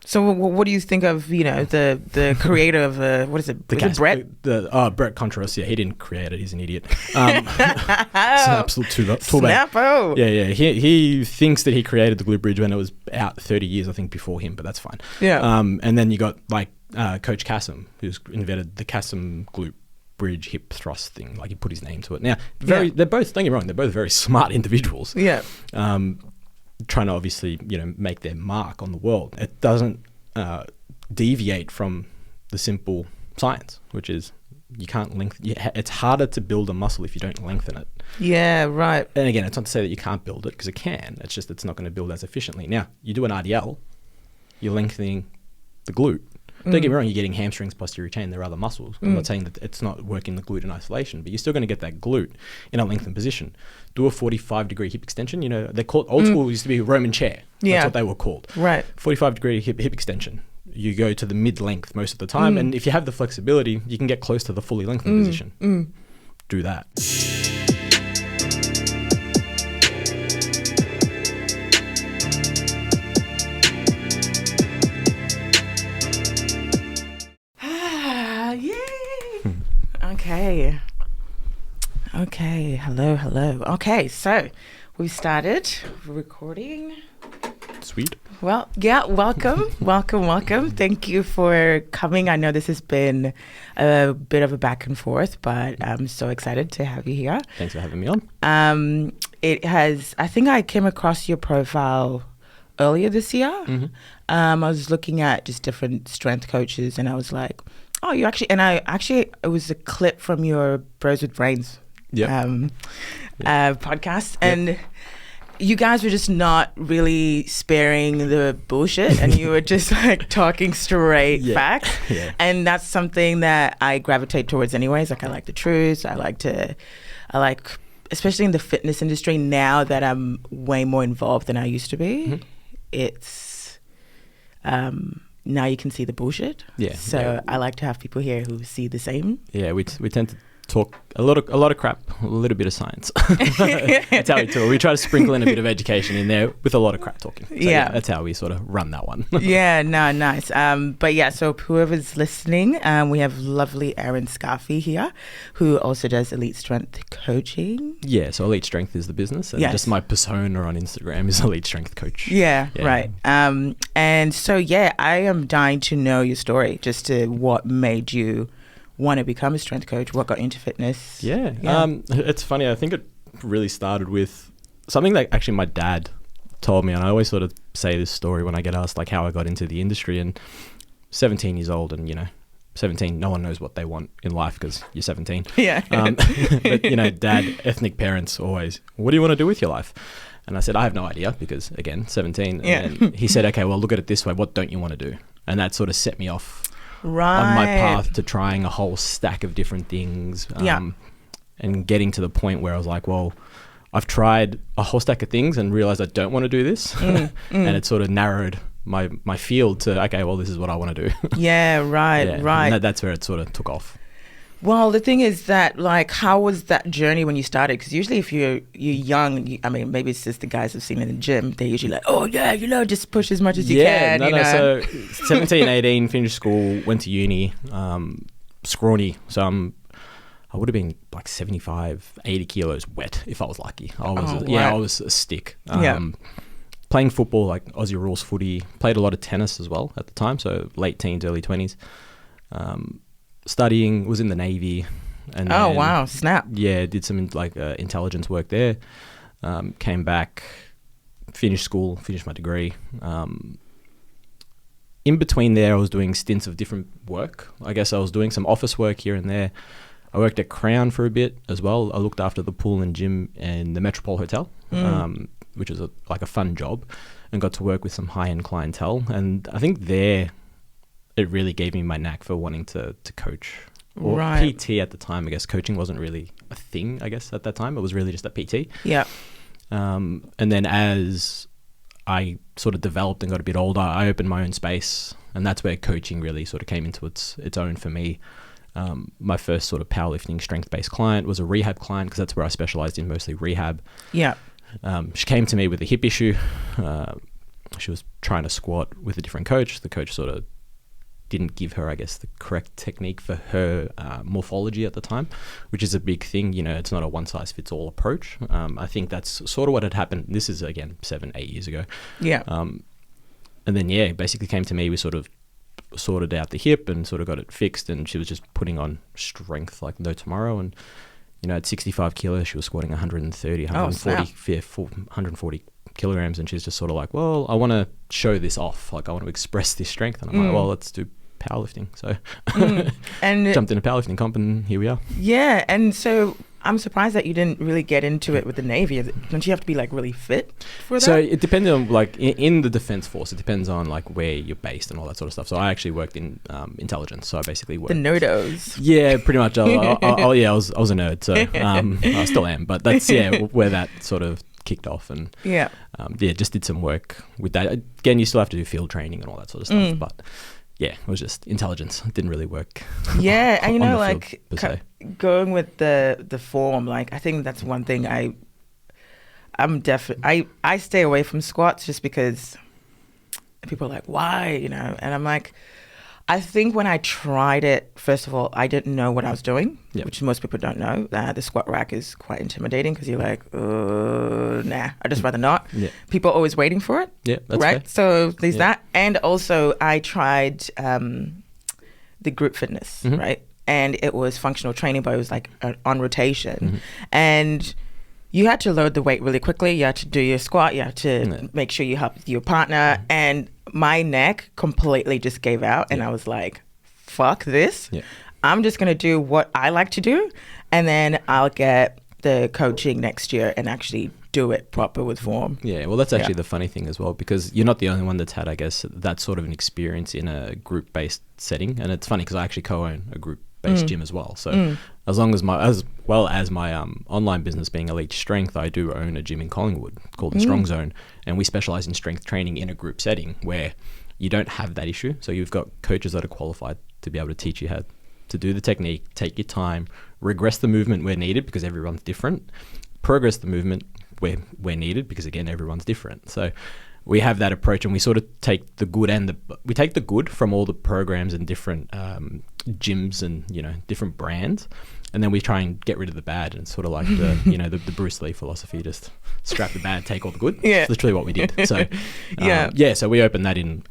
So what do you think of, the creator of, what is it? Is it Bret? Bret Contreras. Yeah, he didn't create it. He's an idiot. It's an absolute tool bag. Snappo. Yeah. He thinks that he created the glute bridge when it was out 30 years, I think, before him, but that's fine. Yeah. And then you got Coach Kassem, who's invented the Kassem glute bridge hip thrust thing. Like, he put his name to it. Now, they're both, don't get me wrong, they're both very smart individuals. Yeah. Trying to obviously, make their mark on the world. It doesn't deviate from the simple science, which is you can't lengthen. It's harder to build a muscle if you don't lengthen it. Yeah, right. And again, it's not to say that you can't build it, because it can. It's just it's not going to build as efficiently. Now, you do an RDL, you're lengthening the glute. Don't get me wrong, you're getting hamstrings, posterior chain, there are other muscles. I'm not saying that it's not working the glute in isolation, but you're still going to get that glute in a lengthened position. Do a 45-degree hip extension. They're called, old school used to be Roman chair. That's what they were called. Right. 45-degree hip extension. You go to the mid-length most of the time, and if you have the flexibility, you can get close to the fully lengthened position. Do that. Okay. Hello. Okay, so we started recording. Sweet. Well, yeah, welcome. Thank you for coming. I know this has been a bit of a back and forth, but I'm so excited to have you here. Thanks for having me on. I think I came across your profile earlier this year. I was looking at just different strength coaches, and I was like, oh, you actually, it was a clip from your Bros with Brains podcast. And you guys were just not really sparing the bullshit, and you were just like talking straight facts. And that's something that I gravitate towards anyways. Like, I like the truth. I like, especially in the fitness industry now that I'm way more involved than I used to be. It's, now you can see the bullshit. I like to have people here who see the same. We tend to talk a lot of crap, a little bit of science. That's how we talk. We try to sprinkle in a bit of education in there with a lot of crap talking. So, that's how we sort of run that one. Nice. So whoever's listening, we have lovely Aaron Scafi here, who also does elite strength coaching. So Elite Strength is the business, and just my persona on Instagram is Elite Strength Coach. Right. And so I am dying to know your story, just to what made you want to become a strength coach, what got you into fitness. It's funny, I think it really started with something that actually my dad told me, and I always sort of say this story when I get asked like how I got into the industry. And 17 years old, and 17, no one knows what they want in life because you're 17. But dad, ethnic parents always, what do you want to do with your life? And I said, I have no idea, because again, 17. And he said, okay, well, look at it this way, what don't you want to do? And that sort of set me off on my path to trying a whole stack of different things, and getting to the point where I was like, well, I've tried a whole stack of things and realized I don't want to do this. And it sort of narrowed my field to, okay, well, this is what I want to do. Right. And that's where it sort of took off. Well, the thing is that, like, how was that journey when you started? Because usually if you're young, maybe it's just the guys I've seen in the gym, they're usually like, oh, yeah, just push as much as you can. So 17, 18, finished school, went to uni, scrawny. So I would have been like 75, 80 kilos wet if I was lucky. I was a stick. Playing football, like Aussie rules footy, played a lot of tennis as well at the time, so late teens, early 20s. Studying, was in the Navy. And wow, snap. Did some intelligence work there. Came back, finished school, finished my degree. In between there, I was doing stints of different work. I guess I was doing some office work here and there. I worked at Crown for a bit as well. I looked after the pool and gym and the Metropole Hotel, which was a fun job, and got to work with some high-end clientele. And I think there, it really gave me my knack for wanting to coach. Or PT at the time. I guess coaching wasn't really a thing, I guess, at that time. It was really just a PT. And then as I sort of developed and got a bit older, I opened my own space, and that's where coaching really sort of came into its own for me. My first sort of powerlifting strength-based client was a rehab client, because that's where I specialized in, mostly rehab. She came to me with a hip issue. she was trying to squat with a different coach. The coach sort of didn't give her, I guess, the correct technique for her morphology at the time, which is a big thing. You know, it's not a one-size-fits-all approach. I think that's sort of what had happened. This is, again, 7-8 years ago. Yeah. And then, yeah, basically came to me. We sort of sorted out the hip and sort of got it fixed, and she was just putting on strength like no tomorrow. And, you know, at 65 kilos, she was squatting 130, 140 kilograms, and she's just sort of like, well, I want to show this off. Like, I want to express this strength. And I'm like, well, let's do powerlifting. So and jumped in a powerlifting comp, and here we are. Yeah. And so I'm surprised that you didn't really get into it with the Navy. Don't you have to be like really fit for that? So it depends on like in the Defence Force, it depends on like where you're based and all that sort of stuff. So I actually worked in intelligence. So I basically worked. The nerdos. Yeah, pretty much. I was a nerd. So I still am. But that's, where that sort of kicked off. And just did some work with that. Again, you still have to do field training and all that sort of stuff. But yeah, it was just intelligence. It didn't really work. Yeah, and you know, like going with the form, like I think that's one thing I stay away from squats just because people are like, why, you know? And I'm like, I think when I tried it, first of all, I didn't know what I was doing, which most people don't know. The squat rack is quite intimidating because you're like, nah, I'd just rather not. Yeah. People are always waiting for it. Yeah, that's right. Fair. So there's that. And also I tried the group fitness, right? And it was functional training, but it was like on rotation. And you had to load the weight really quickly. You had to do your squat. You had to make sure you help your partner. And my neck completely just gave out. And I was like, fuck this. Yeah. I'm just going to do what I like to do. And then I'll get the coaching next year and actually do it proper with form. Yeah, well, that's actually the funny thing as well, because you're not the only one that's had, I guess, that sort of an experience in a group-based setting. And it's funny because I actually co-own a group-based gym as well. So as well as my online business being Elite Strength, I do own a gym in Collingwood called the Strong Zone, and we specialize in strength training in a group setting where you don't have that issue. So you've got coaches that are qualified to be able to teach you how to do the technique, take your time, regress the movement where needed because everyone's different, progress the movement where needed because again everyone's different. So we have that approach, and we sort of take the good from all the programs and different gyms and, you know, different brands, and then we try and get rid of the bad. And it's sort of like the you know the Bruce Lee philosophy, just scrap the bad, take all the good. It's literally what we did. So so we opened that in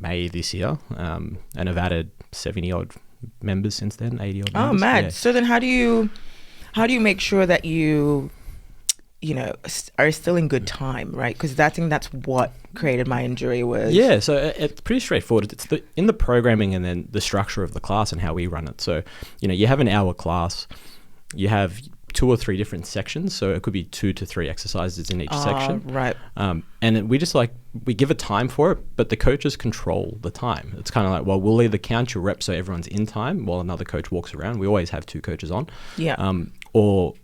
May this year, and have added 70 odd members since then, 80 odd members. Oh, mad. So then how do you make sure that you know, are still in good time, right? Because I think that's what created my injury was. Yeah, so it's pretty straightforward. It's in the programming and then the structure of the class and how we run it. So, you know, you have an hour class, you have 2 or 3 different sections. So it could be 2 to 3 exercises in each section. Right. And we give a time for it, but the coaches control the time. It's kind of like, well, we'll either count your reps so everyone's in time while another coach walks around. We always have 2 coaches on. Yeah. Or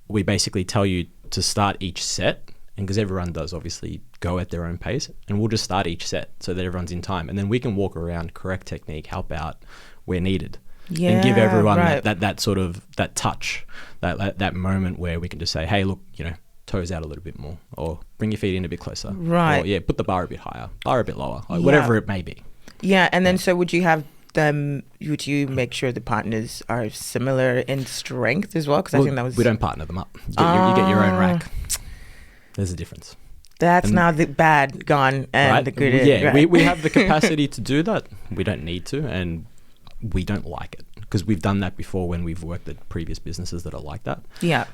we basically tell you to start each set, and because everyone does obviously go at their own pace, and we'll just start each set so that everyone's in time, and then we can walk around, correct technique, help out where needed, and give everyone that sort of that touch, that moment where we can just say, hey, look, you know, toes out a little bit more, or bring your feet in a bit closer, right? Or put the bar a bit higher, bar a bit lower, like whatever it may be. Yeah, and then so would you make sure the partners are similar in strength as well? Because I think that was... We don't partner them up. You get your own rack. There's a difference. That's now the bad gone and the good is. Yeah, right. we have the capacity to do that. We don't need to, and we don't like it because we've done that before when we've worked at previous businesses that are like that. Yeah.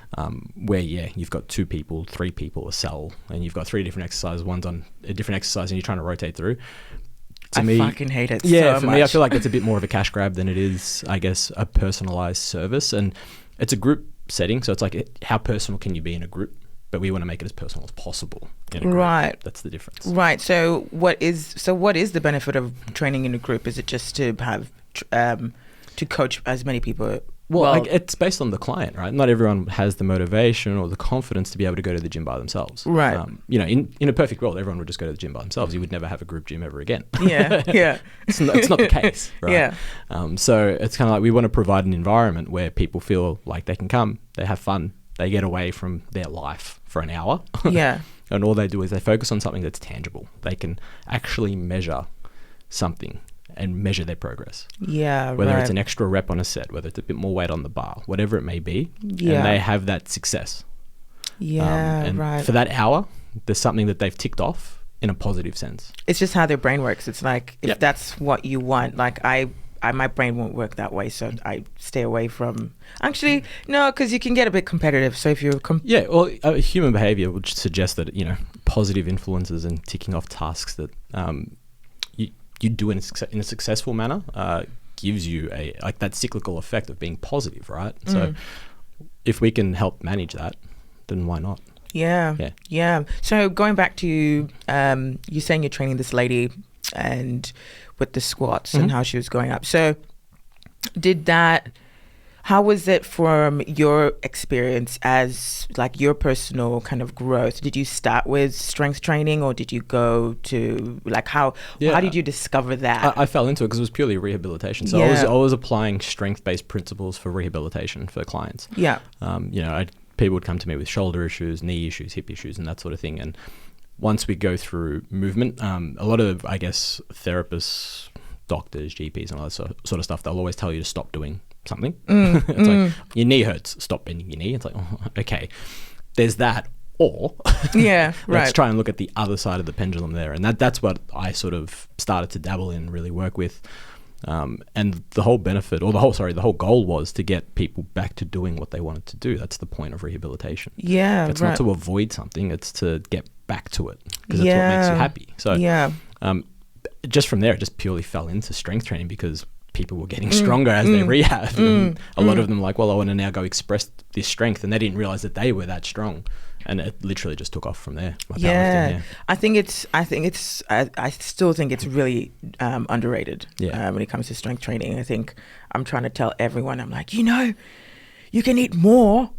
Where, you've got 2 people, 3 people a cell, and you've got 3 different exercises. One's on a different exercise and you're trying to rotate through. I fucking hate it so much. For me, I feel like it's a bit more of a cash grab than it is, I guess, a personalized service. And it's a group setting, so it's like, how personal can you be in a group? But we want to make it as personal as possible in a group. Right. That's the difference. Right. So what is the benefit of training in a group? Is it just to have to coach as many people? Well, it's based on the client, right? Not everyone has the motivation or the confidence to be able to go to the gym by themselves. Right. You know, in a perfect world, everyone would just go to the gym by themselves. You would never have a group gym ever again. Yeah. It's not the case, right? Yeah. So it's kind of like we want to provide an environment where people feel like they can come, they have fun, they get away from their life for an hour. Yeah. and all they do is they focus on something that's tangible. They can actually measure something and measure their progress. Yeah, whether it's an extra rep on a set, whether it's a bit more weight on the bar, whatever it may be, and they have that success. And for that hour, there's something that they've ticked off in a positive sense. It's just how their brain works. It's like, if that's what you want, like my brain won't work that way, so I stay away from. Actually, no, because you can get a bit competitive. So if you're human behavior would suggest that positive influences and ticking off tasks that you do in a successful manner gives you that cyclical effect of being positive, right? So if we can help manage that, then why not? Yeah. So going back to you saying you're training this lady and with the squats and how she was going up. So how was it from your experience as like your personal kind of growth? Did you start with strength training, or did you go to like how did you discover that? I fell into it because it was purely rehabilitation. So I was applying strength-based principles for rehabilitation for clients. Yeah. People would come to me with shoulder issues, knee issues, hip issues, and that sort of thing. And once we go through movement, a lot of, I guess, therapists, doctors, GPs, and all that sort of stuff, they'll always tell you to stop doing something. It's like, your knee hurts, stop bending your knee. It's like, oh, okay, there's that. Or let's try and look at the other side of the pendulum there. And that's what I sort of started to dabble in, really work with. And the whole benefit, or the whole goal was to get people back to doing what they wanted to do. That's the point of rehabilitation. Yeah, it's not to avoid something, it's to get back to it, because that's what makes you happy. So just from there, it just purely fell into strength training because people were getting stronger as they rehab. And a lot of them were like, well, I want to now go express this strength, and they didn't realize that they were that strong. And it literally just took off from there. I still think it's really underrated when it comes to strength training. I think I'm trying to tell everyone, I'm like, you can eat more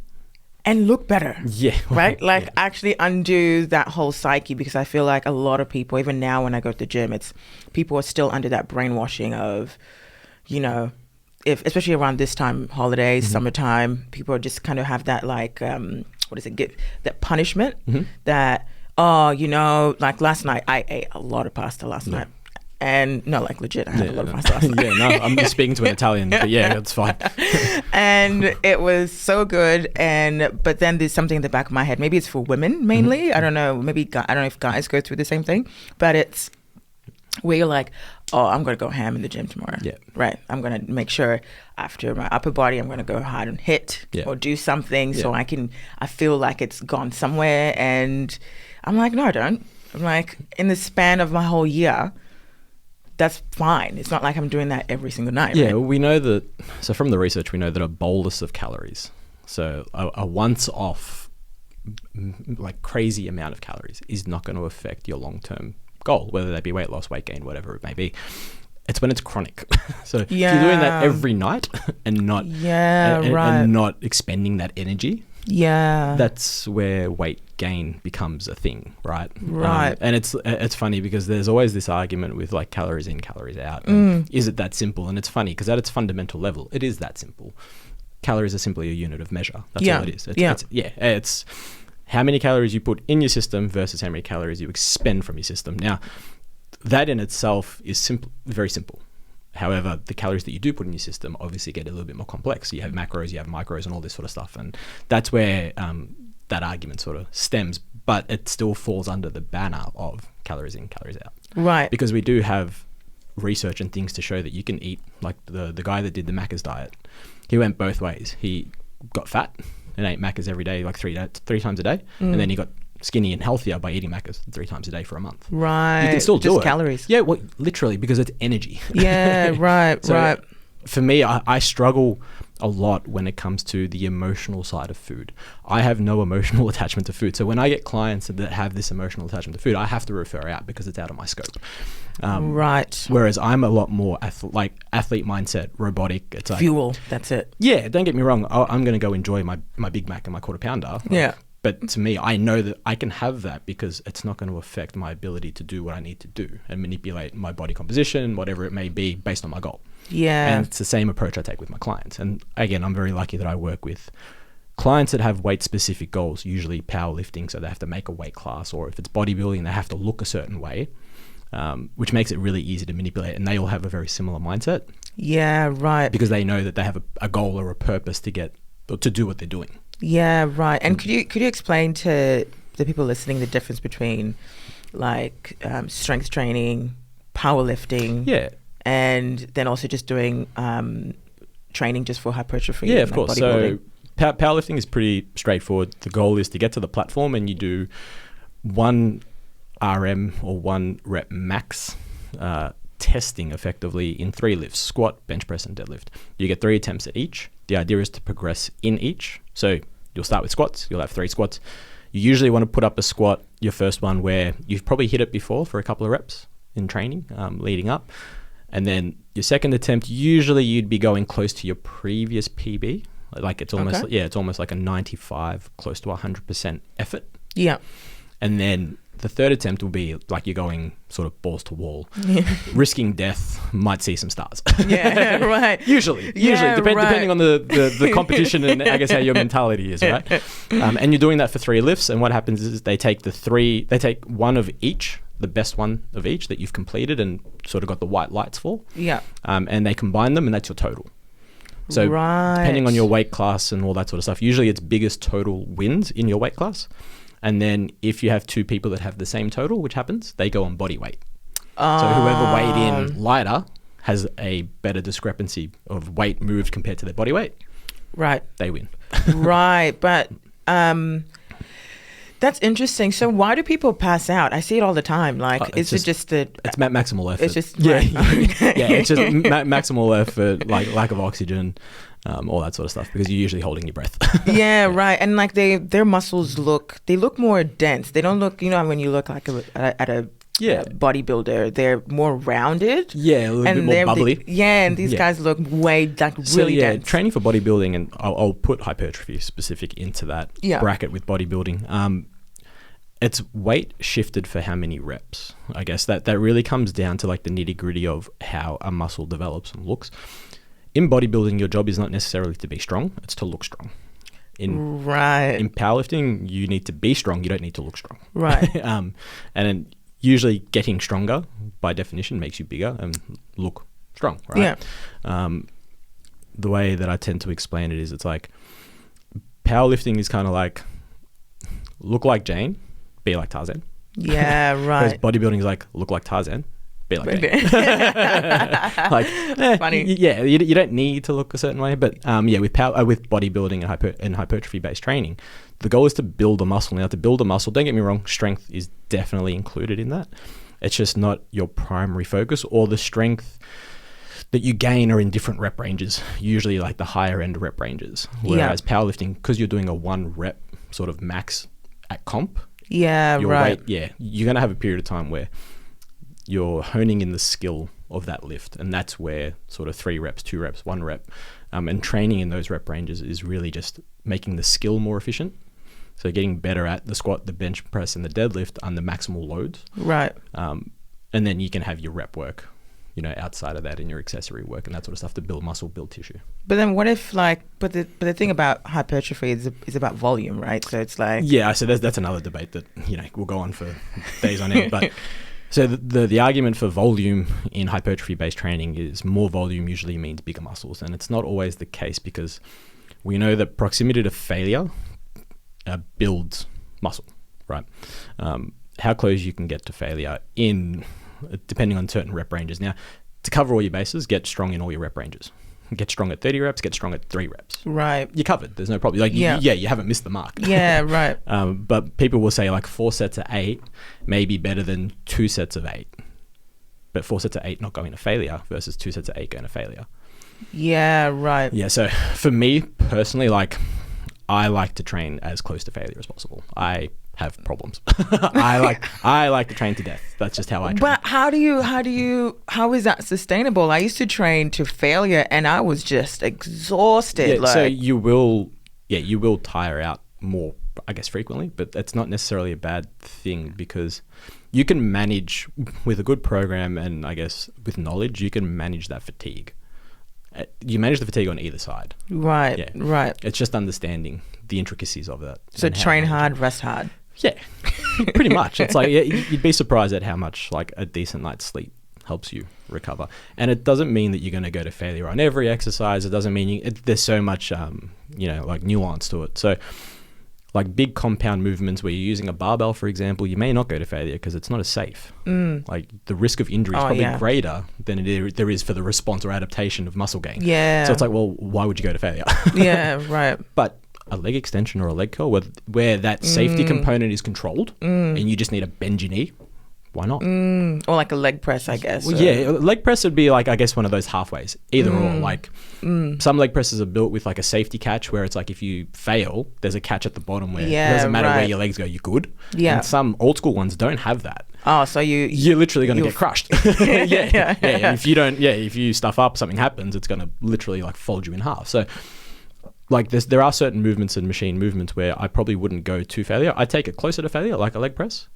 and look better. Right? Like actually undo that whole psyche, because I feel like a lot of people, even now when I go to the gym, people are still under that brainwashing of, especially around this time, holidays, summertime, people just kind of have that like, that punishment that, like last night, I ate a lot of pasta last night. And no, like legit, I had a lot of pasta last night. I'm just speaking to an Italian, but it's fine. And it was so good. But then there's something in the back of my head. Maybe it's for women mainly. I don't know. I don't know if guys go through the same thing, but it's where you're like, oh, I'm going to go ham in the gym tomorrow. Right. I'm going to make sure after my upper body, I'm going to go hard and hit or do something so I feel like it's gone somewhere. And I'm like, no, I don't. I'm like, in the span of my whole year, that's fine. It's not like I'm doing that every single night. Yeah, right? We know that, so from the research, we know that a bolus of calories, so a once-off, like crazy amount of calories is not going to affect your long-term goal, whether that be weight loss, weight gain, whatever it may be. It's when it's chronic. So if you're doing that every night and not and not expending that energy, that's where weight gain becomes a thing, right? And it's funny because there's always this argument with like calories in, calories out. Is it that simple? And it's funny because at its fundamental level, it is that simple. Calories are simply a unit of measure. That's all it is. It's how many calories you put in your system versus how many calories you expend from your system. Now, that in itself is very simple. However, the calories that you do put in your system obviously get a little bit more complex. You have macros, you have micros, and all this sort of stuff. And that's where that argument sort of stems. But it still falls under the banner of calories in, calories out. Right. Because we do have research and things to show that you can eat, like the guy that did the Macca's diet. He went both ways. He got fat and ate Macca's every day, like three times a day. And then he got skinny and healthier by eating Macca's 3 times a day for a month. Right. You can still do it. Just calories. Yeah, well, literally, because it's energy. Yeah, right. For me, I struggle a lot when it comes to the emotional side of food. I have no emotional attachment to food. So when I get clients that have this emotional attachment to food, I have to refer out because it's out of my scope. Right. Whereas I'm a lot more athlete mindset, robotic. It's like fuel. That's it. Yeah. Don't get me wrong. I'm going to go enjoy my Big Mac and my quarter pounder. But to me, I know that I can have that because it's not going to affect my ability to do what I need to do and manipulate my body composition, whatever it may be, based on my goal. Yeah. And it's the same approach I take with my clients. And again, I'm very lucky that I work with clients that have weight specific goals, usually powerlifting, so they have to make a weight class, or if it's bodybuilding, they have to look a certain way, which makes it really easy to manipulate. And they all have a very similar mindset. Yeah, right. Because they know that they have a goal or a purpose to do what they're doing. Yeah, right. And could you explain to the people listening the difference between like strength training, powerlifting, and then also just doing training just for hypertrophy? Yeah, of course. So powerlifting is pretty straightforward. The goal is to get to the platform and you do 1 RM or 1 rep max testing effectively in 3 lifts: squat, bench press, and deadlift. You get 3 attempts at each. The idea is to progress in each. So you'll start with squats. You'll have 3 squats. You usually want to put up a squat, your first one, where you've probably hit it before for a couple of reps in training leading up. And then your second attempt, usually you'd be going close to your previous PB. Like it's almost, it's almost like a 95, close to 100% effort. Yeah. And then the third attempt will be like you're going sort of balls to wall, risking death, might see some stars. Yeah, right. Usually, depending on the competition and I guess how your mentality is, right? And you're doing that for 3 lifts. And what happens is they take one of each, the best one of each that you've completed and sort of got the white lights for. Yeah. And they combine them and that's your total. So depending on your weight class and all that sort of stuff, usually it's biggest total wins in your weight class. And then if you have 2 people that have the same total, which happens, they go on body weight. So whoever weighed in lighter has a better discrepancy of weight moved compared to their body weight. Right. They win. Right. But that's interesting. So why do people pass out? I see it all the time. Like, it's just it's maximal effort. It's just it's just maximal effort, like lack of oxygen. All that sort of stuff, because you're usually holding your breath. Yeah, right. And like their muscles look more dense. They don't look, when you look like at a bodybuilder, they're more rounded. Yeah, a little bit more bubbly. And these guys look really dense. Training for bodybuilding, and I'll put hypertrophy specific into that bracket with bodybuilding. It's weight shifted for how many reps. I guess that really comes down to like the nitty gritty of how a muscle develops and looks. In bodybuilding, your job is not necessarily to be strong, it's to look strong. In powerlifting, you need to be strong, you don't need to look strong. Right. And then usually getting stronger, by definition, makes you bigger and look strong, right? Yeah. The way that I tend to explain it is it's like powerlifting is kind of like look like Jane, be like Tarzan. Yeah, right. Whereas bodybuilding is like look like Tarzan, be like Jane. Funny. Yeah, you don't need to look a certain way, but with bodybuilding and hypertrophy based training, the goal is to build a muscle. Now, to build a muscle, don't get me wrong, strength is definitely included in that. It's just not your primary focus, or the strength that you gain are in different rep ranges, usually like the higher end rep ranges. Whereas powerlifting, because you're doing a 1 rep sort of max at comp, your weight, you're going to have a period of time where you're honing in the skill of that lift, and that's where sort of 3 reps, 2 reps, 1 rep, and training in those rep ranges is really just making the skill more efficient. So getting better at the squat, the bench press, and the deadlift on the maximal loads. Right. And then you can have your rep work, outside of that, in your accessory work and that sort of stuff to build muscle, build tissue. But then what if but the thing about hypertrophy is about volume, right? So it's like so that's another debate that we'll go on for days on end, but. So the argument for volume in hypertrophy-based training is more volume usually means bigger muscles, and it's not always the case, because we know that proximity to failure builds muscle, right? How close you can get to failure depending on certain rep ranges. Now, to cover all your bases, get strong in all your rep ranges. Get strong at 30 reps, get strong at 3 reps. Right. You're covered. There's no problem. You haven't missed the mark. Yeah, right. But people will say like 4 sets of 8 may be better than 2 sets of 8. But 4 sets of 8 not going to failure versus 2 sets of 8 going to failure. Yeah, right. Yeah, so for me personally, like I like to train as close to failure as possible. I have problems. I like to train to death. That's just how I train. But how is that sustainable? I used to train to failure and I was just exhausted. Yeah, so you will tire out more, I guess, frequently, but that's not necessarily a bad thing, because you can manage with a good program, and I guess with knowledge, you can manage that fatigue. You manage the fatigue on either side. Right, yeah. right. It's just understanding the intricacies of that. So train hard, rest hard. Yeah, pretty much. It's like, you'd be surprised at how much like a decent night's sleep helps you recover. And it doesn't mean that you're going to go to failure on every exercise. It doesn't mean there's so much, like nuance to it. So like big compound movements where you're using a barbell, for example, you may not go to failure because it's not as safe. Like the risk of injury is probably greater than there is for the response or adaptation of muscle gain. Yeah. So it's like, well, why would you go to failure? Yeah, right. But a leg extension or a leg curl where that safety component is controlled and you just need to bend your knee, why not? Or like a leg press, I guess. Well, yeah, leg press would be like, I guess, one of those halfways, either or. Like some leg presses are built with like a safety catch where it's like if you fail, there's a catch at the bottom where it doesn't matter where your legs go, you're good. Yeah. And some old school ones don't have that. Oh, so you're literally going to get crushed. Yeah. If you stuff up, something happens, it's going to literally like fold you in half. So like there are certain movements and machine movements where I probably wouldn't go to failure. I take it closer to failure, like a leg press.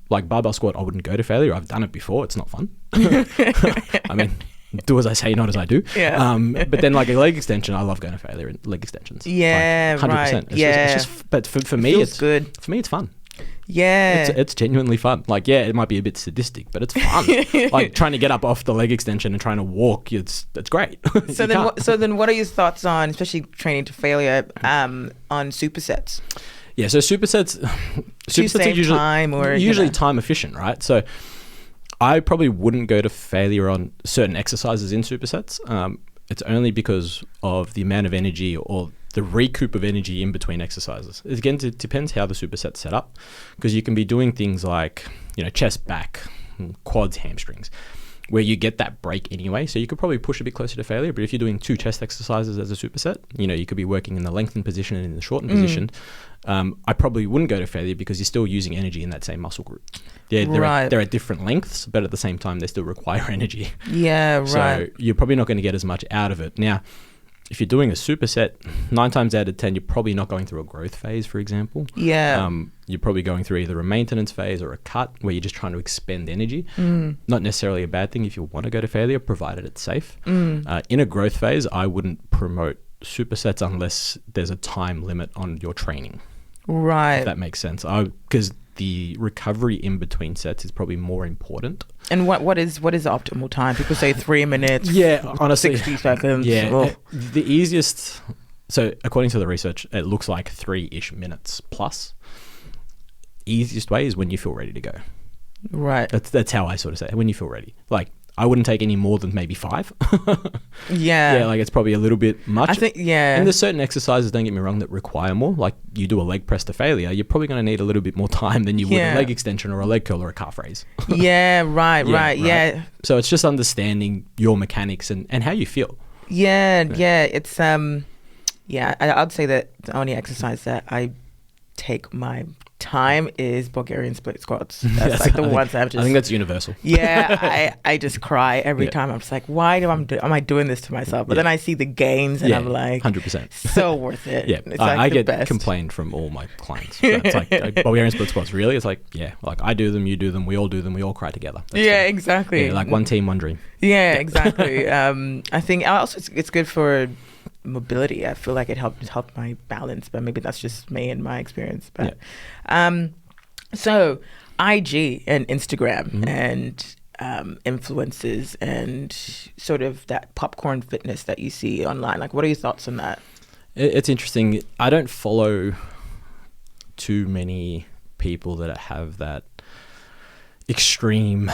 Like barbell squat, I wouldn't go to failure. I've done it before. It's not fun. I mean, do as I say, not as I do. Yeah. But then like a leg extension, I love going to failure in leg extensions. Yeah, like 100%. right. It's just, but for me, it's good. For me, it's fun. Yeah. It's genuinely fun. Like, yeah, it might be a bit sadistic, but it's fun. Like trying to get up off the leg extension and trying to walk, it's great. So then what are your thoughts on, especially training to failure, on supersets? Yeah, so supersets are usually time efficient, right? So I probably wouldn't go to failure on certain exercises in supersets. It's only because of the amount of energy or the recoup of energy in between exercises. Again, it depends how the superset's set up, because you can be doing things like, chest, back, quads, hamstrings, where you get that break anyway. So you could probably push a bit closer to failure. But if you're doing 2 chest exercises as a superset, you could be working in the lengthened position and in the shortened position. I probably wouldn't go to failure because you're still using energy in that same muscle group. Yeah, they're at different lengths, but at the same time, they still require energy. Yeah, right. So you're probably not going to get as much out of it. Now, if you're doing a superset, 9 times out of 10, you're probably not going through a growth phase, for example. Yeah. You're probably going through either a maintenance phase or a cut where you're just trying to expend energy. Not necessarily a bad thing if you want to go to failure, provided it's safe. In a growth phase, I wouldn't promote supersets unless there's a time limit on your training. Right. If that makes sense. Because the recovery in between sets is probably more important. And what is the optimal time? People say 3 minutes. Yeah, honestly, 60 seconds. Yeah, the easiest. So according to the research, it looks like 3-ish minutes plus. Easiest way is when you feel ready to go. Right. That's how I sort of say it. When you feel ready. Like, I wouldn't take any more than maybe 5. Yeah. Yeah, like it's probably a little bit much. I think, yeah. And there's certain exercises, don't get me wrong, that require more. Like you do a leg press to failure, you're probably going to need a little bit more time than you would a leg extension or a leg curl or a calf raise. Yeah, right. Yeah. So it's just understanding your mechanics and how you feel. Yeah. It's, I'd say that the only exercise that I take my time is Bulgarian split squats. That's like the ones I think that's universal. Yeah, I just cry every time. I'm just like, why am I doing this to myself? But then I see the gains and I'm like, 100%, so worth it. Yeah, it's I get complained from all my clients. It's like Bulgarian split squats. Really? It's like, yeah, like I do them, you do them, we all do them, we all cry together. That's exactly. Yeah, like one team, one dream. Yeah, exactly. I think also it's good for mobility. I feel like it helped my balance, but maybe that's just me and my experience. But so IG and Instagram and influences and sort of that popcorn fitness that you see online, like what are your thoughts on that? It's interesting. I don't follow too many people that have that extreme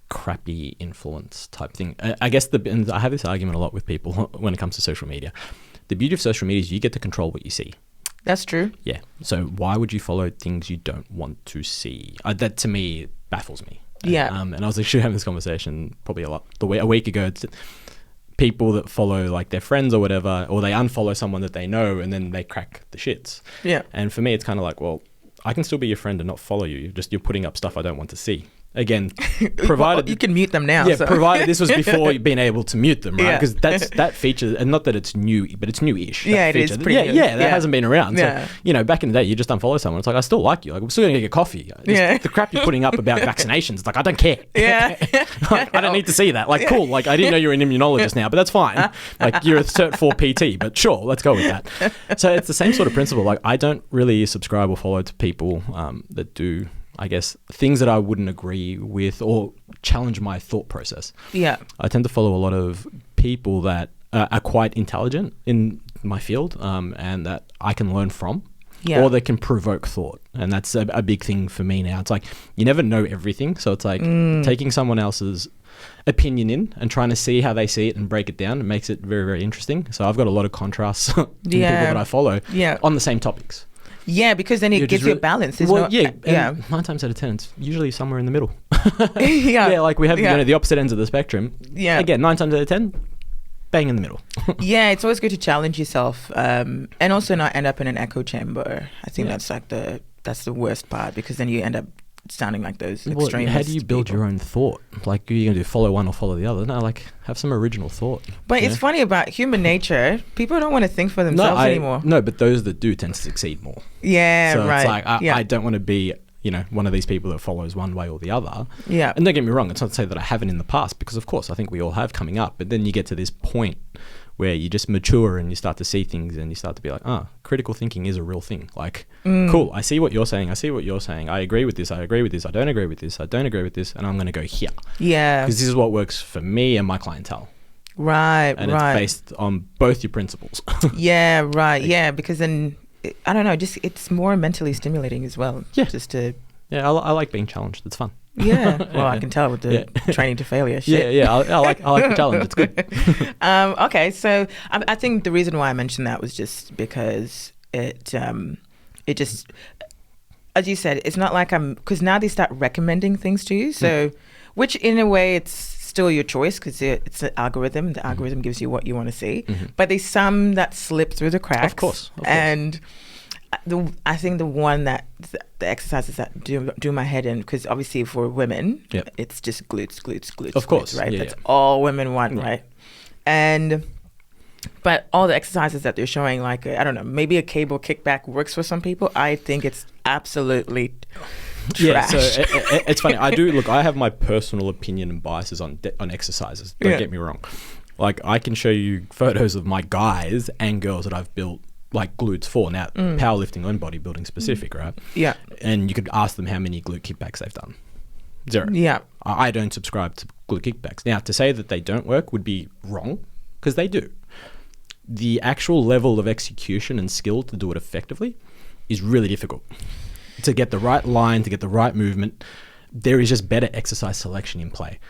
crappy influence type thing. I guess and I have this argument a lot with people when it comes to social media. The beauty of social media is you get to control what you see. That's true. Yeah. So why would you follow things you don't want to see? That to me baffles me. Yeah. And I was actually having this conversation probably a week ago. It's people that follow like their friends or whatever, or they unfollow someone that they know and then they crack the shits. Yeah. And for me, it's kind of like, well, I can still be your friend and not follow you. You're putting up stuff I don't want to see. Again, provided you can mute them now. Yeah, so. provided this was before you've been able to mute them, right? Because that feature, and not that it's new, but it's newish. Yeah, it feature. is pretty new. That hasn't been around. Yeah. So, back in the day, you just unfollow someone. It's like, I still like you. Like, we're still going to get coffee. The crap you're putting up about vaccinations, it's like, I don't care. Yeah. Like, I don't need to see that. Like, cool. Like, I didn't know you're an immunologist now, but that's fine. Like, you're a Cert 4 PT, but sure, let's go with that. So it's the same sort of principle. Like, I don't really subscribe or follow to people that do, I guess, things that I wouldn't agree with or challenge my thought process. Yeah. I tend to follow a lot of people that are quite intelligent in my field and that I can learn from. Yeah. Or they can provoke thought. And that's a big thing for me now. It's like, you never know everything. So it's like taking someone else's opinion in and trying to see how they see it and break it down. It makes it very, very interesting. So I've got a lot of contrasts in people that I follow on the same topics. Yeah, because then it gives you a balance. Well, 9 times out of 10, it's usually somewhere in the middle. Like we have the opposite ends of the spectrum. Yeah. Again, 9 times out of 10, bang in the middle. Yeah, it's always good to challenge yourself and also not end up in an echo chamber. I think that's like that's the worst part, because then you end up sounding like those extremists. How do you build your own thought? Like, are you going to follow one or follow the other? No, like, have some original thought. But it's funny about human nature. People don't want to think for themselves anymore. No, but those that do tend to succeed more. Yeah, so right. So it's like, I don't want to be, one of these people that follows one way or the other. Yeah. And don't get me wrong, it's not to say that I haven't in the past, because of course I think we all have coming up. But then you get to this point where you just mature and you start to see things and you start to be like, critical thinking is a real thing. Like, cool, I see what you're saying. I agree with this. I agree with this. I don't agree with this. I don't agree with this. And I'm going to go here. Yeah. Because this is what works for me and my clientele. Right, and it's based on both your principles. Yeah, right. Yeah, because then, I don't know, just it's more mentally stimulating as well. Yeah. I like being challenged. It's fun. Yeah, well, I can tell with the training to failure shit. Yeah, I like the challenge. It's good. Okay, so I think the reason why I mentioned that was just because it just, as you said, it's not like because now they start recommending things to you. So, which in a way it's still your choice, because it's an algorithm. The algorithm gives you what you want to see. But there's some that slip through the cracks. Of course. And I think the one that the exercises that do my head in, because obviously for women, it's just glutes, of course, right? That's all women want, right? But all the exercises that they're showing, like I don't know, maybe a cable kickback works for some people. I think it's absolutely trash. Yeah, so it's funny. I have my personal opinion and biases on exercises. Don't get me wrong. Like, I can show you photos of my guys and girls that I've built like glutes for. Now, powerlifting and bodybuilding specific, right? Yeah. And you could ask them how many glute kickbacks they've done. 0. Yeah. I don't subscribe to glute kickbacks. Now, to say that they don't work would be wrong, because they do. The actual level of execution and skill to do it effectively is really difficult. To get the right line, to get the right movement, there is just better exercise selection in play.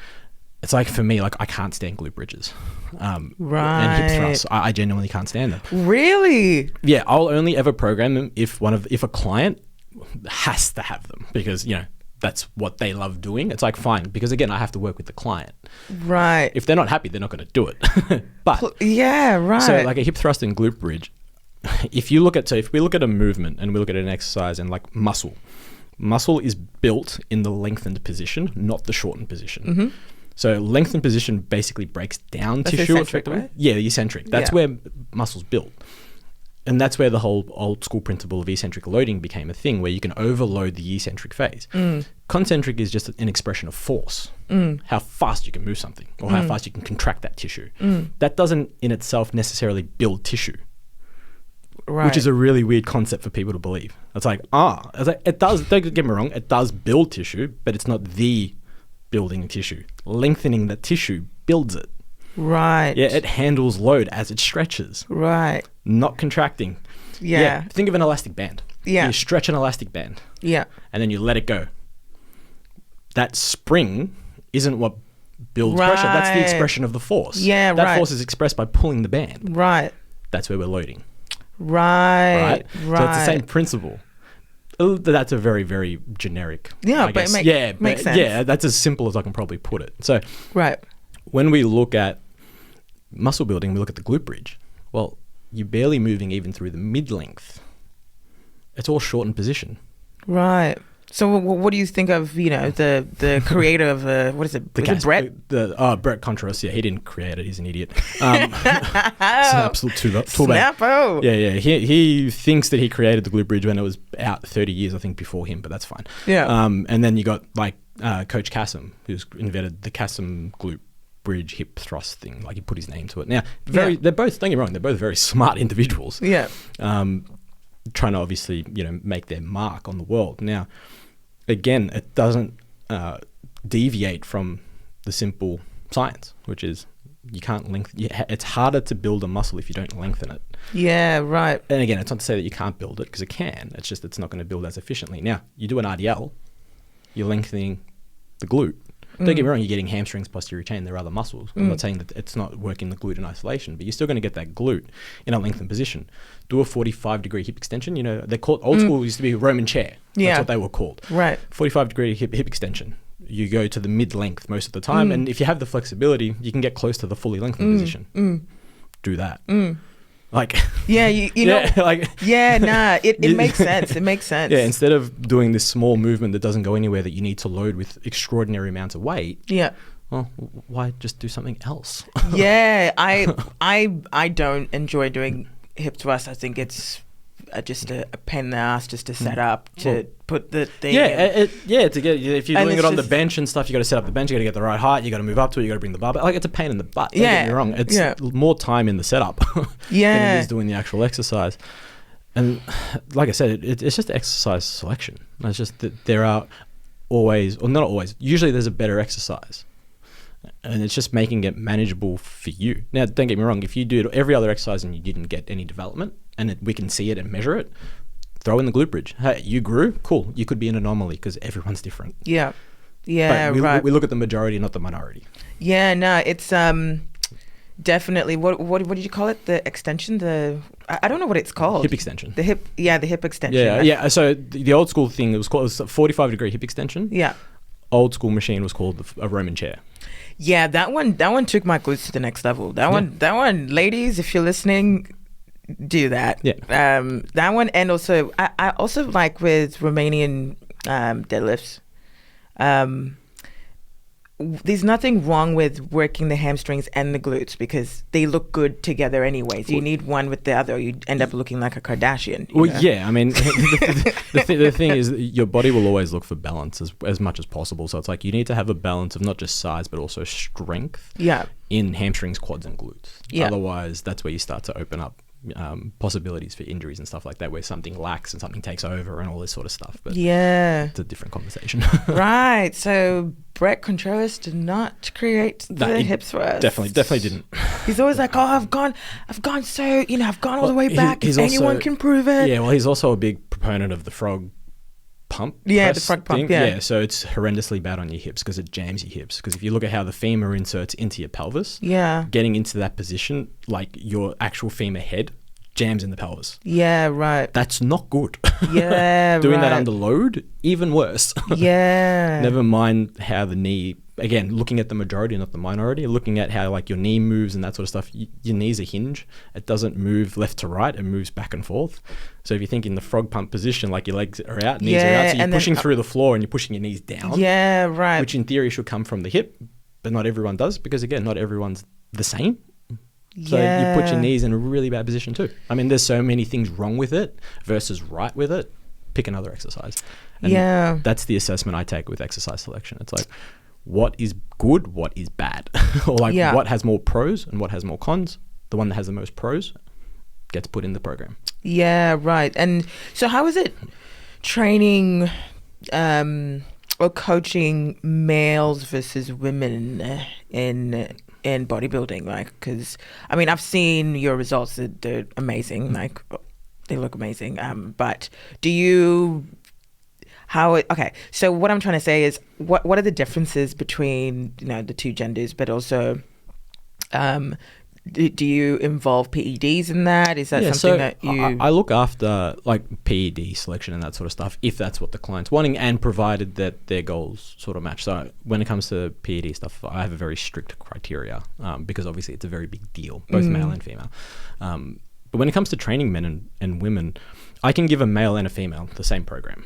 It's like, for me, like, I can't stand glute bridges. And hip thrusts. I genuinely can't stand them. Really? Yeah, I'll only ever program them if a client has to have them, because, that's what they love doing. It's like, fine, because again, I have to work with the client. Right. If they're not happy, they're not going to do it. But yeah, right. So like a hip thrust and glute bridge, if we look at a movement and we look at an exercise and like muscle is built in the lengthened position, not the shortened position. So lengthened position basically breaks down tissue effectively. Right? Yeah, the eccentric. That's where muscle's built. And that's where the whole old school principle of eccentric loading became a thing, where you can overload the eccentric phase. Concentric is just an expression of force, how fast you can move something, or how fast you can contract that tissue. That doesn't in itself necessarily build tissue, which is a really weird concept for people to believe. It's like, it does, don't get me wrong, it does build tissue, but it's not the building tissue. Lengthening the tissue builds it. Right. Yeah, it handles load as it stretches. Right. Not contracting. Yeah. Think of an elastic band. Yeah. You stretch an elastic band. Yeah. And then you let it go. That spring isn't what builds pressure. That's the expression of the force. Yeah, that force is expressed by pulling the band. Right. That's where we're loading. Right. So it's the same principle. That's a very, very generic. Yeah, I guess. But it makes sense. Yeah, that's as simple as I can probably put it. So when we look at muscle building, we look at the glute bridge. Well, you're barely moving even through the mid-length. It's all shortened position. Right. So what do you think of, the creator of, what is it? Bret? Bret Contreras. Yeah, he didn't create it. He's an idiot. It's an absolute toolbag. Snappo. Yeah. He thinks that he created the glute bridge when it was out 30 years, I think, before him, but that's fine. Yeah. And then you got Coach Kassem, who's invented the Kassem glute bridge hip thrust thing. Like, he put his name to it. Now, they're both, don't get me wrong, they're both very smart individuals. Yeah. Trying to obviously, make their mark on the world. Now, again, it doesn't deviate from the simple science, which is you can't lengthen. It's harder to build a muscle if you don't lengthen it. Yeah, right. And again, it's not to say that you can't build it, because it can. It's just it's not going to build as efficiently. Now, you do an RDL, you're lengthening the glute. Don't get me wrong, you're getting hamstrings, posterior chain, there are other muscles. I'm not saying that it's not working the glute in isolation, but you're still going to get that glute in a lengthened position. Do a 45-degree hip extension. They're called, old school used to be Roman chair. That's what they were called. Right. 45-degree hip extension. You go to the mid-length most of the time, and if you have the flexibility, you can get close to the fully lengthened position. Do that. Like, yeah, you know, like, yeah, nah, it makes sense. It makes sense. Yeah, instead of doing this small movement that doesn't go anywhere that you need to load with extraordinary amounts of weight. Yeah. Well, why just do something else? Yeah, I don't enjoy doing hip thrusts. I think it's just a pain in the ass just to set up to put the thing. Yeah, to get, if you're doing it on the bench and stuff, you got to set up the bench. You got to get the right height. You got to move up to it. You got to bring the bar back. Like, it's a pain in the butt. Don't get me wrong. It's more time in the setup than it is doing the actual exercise. And like I said, it's just exercise selection. It's just that there are always, or not always, usually there's a better exercise. And it's just making it manageable for you. Now, don't get me wrong. If you do every other exercise and you didn't get any development, and we can see it and measure it, throw in the glute bridge. Hey, you grew? Cool. You could be an anomaly because everyone's different. Yeah. Yeah, but we look at the majority, not the minority. Yeah, no, it's definitely, what did you call it? The extension? I don't know what it's called. Hip extension. The hip extension. Yeah. So the old school thing, it was a 45-degree hip extension. Yeah. Old school machine was called a Roman chair. Yeah, that one took my glutes to the next level. That one, ladies, if you're listening, do that. Yeah. That one, and also I also like with Romanian deadlifts. There's nothing wrong with working the hamstrings and the glutes because they look good together anyways. You need one with the other, you end up looking like a Kardashian. Well, yeah, I mean, the thing is, your body will always look for balance as much as possible. So it's like you need to have a balance of not just size, but also strength in hamstrings, quads, and glutes. Yeah. Otherwise, that's where you start to open up possibilities for injuries and stuff like that, where something lacks and something takes over and all this sort of stuff. But it's a different conversation. Right. So Bret Contreras did not create the hip thrust. Definitely didn't. He's always like, oh, I've gone so, I've gone all the way back. If anyone can prove it. Yeah, well, he's also a big proponent of the frog pump. Yeah, the frog pump. Yeah, so it's horrendously bad on your hips because it jams your hips. Because if you look at how the femur inserts into your pelvis, getting into that position, like your actual femur head jams in the pelvis. Yeah, right. That's not good. Yeah, Doing that under load, even worse. Yeah. Never mind how the knee, again, looking at the majority, not the minority, looking at how like your knee moves and that sort of stuff. Your knee's a hinge. It doesn't move left to right. It moves back and forth. So if you think in the frog pump position, like your legs are out, knees are out, so you're pushing through the floor and you're pushing your knees down. Yeah, right. Which in theory should come from the hip, but not everyone does because, again, not everyone's the same. So you put your knees in a really bad position too. I mean, there's so many things wrong with it versus right with it. Pick another exercise. And that's the assessment I take with exercise selection. It's like, what is good, what is bad? Or like, what has more pros and what has more cons? The one that has the most pros gets put in the program. Yeah, right. And so how is it training or coaching males versus women in bodybuilding? Like, because I mean, I've seen your results. They're amazing. Like, they look amazing. But do you, okay, so what I'm trying to say is what are the differences between, the two genders, but also, do you involve PEDs in that? Is that something that you... I look after like PED selection and that sort of stuff, if that's what the client's wanting, and provided that their goals sort of match. So when it comes to PED stuff, I have a very strict criteria because obviously it's a very big deal, both male and female. But when it comes to training men and women, I can give a male and a female the same program.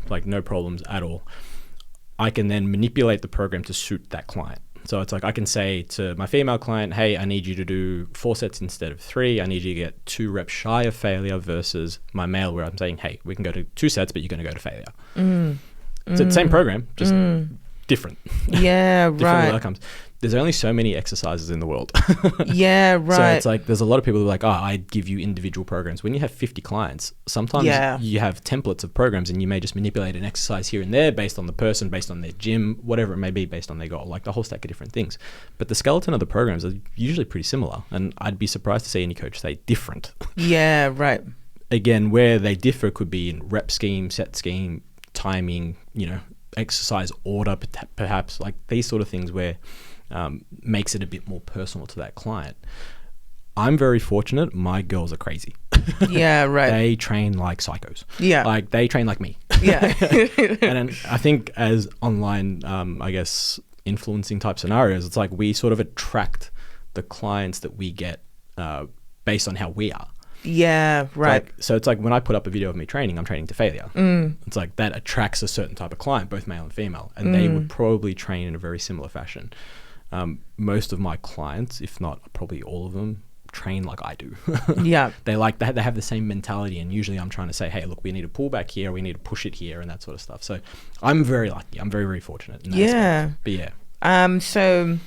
like no problems at all. I can then manipulate the program to suit that client. So it's like I can say to my female client, hey, I need you to do 4 sets instead of 3. I need you to get 2 reps shy of failure, versus my male where I'm saying, hey, we can go to 2 sets, but you're going to go to failure. So it's the same program, just different. Yeah, different right. outcomes. There's only so many exercises in the world. Yeah, right. So it's like there's a lot of people who are like, oh, I give you individual programs. When you have 50 clients, sometimes you have templates of programs, and you may just manipulate an exercise here and there based on the person, based on their gym, whatever it may be, based on their goal, like the whole stack of different things. But the skeleton of the programs are usually pretty similar, and I'd be surprised to see any coach say different. Yeah, right. Again, where they differ could be in rep scheme, set scheme, timing, exercise order, perhaps, like these sort of things where makes it a bit more personal to that client. I'm very fortunate. My girls are crazy. Yeah, right. They train like psychos. Yeah. Like they train like me. Yeah. And then I think as online, I guess, influencing type scenarios, it's like we sort of attract the clients that we get based on how we are. Yeah, right. So it's like when I put up a video of me training, I'm training to failure. It's like that attracts a certain type of client, both male and female, and they would probably train in a very similar fashion. Most of my clients, if not probably all of them, train like I do. Yeah. They have the same mentality, and usually I'm trying to say, hey, look, we need to pull back here, we need to push it here, and that sort of stuff. So I'm very lucky. I'm very, very fortunate in that aspect. But yeah. So,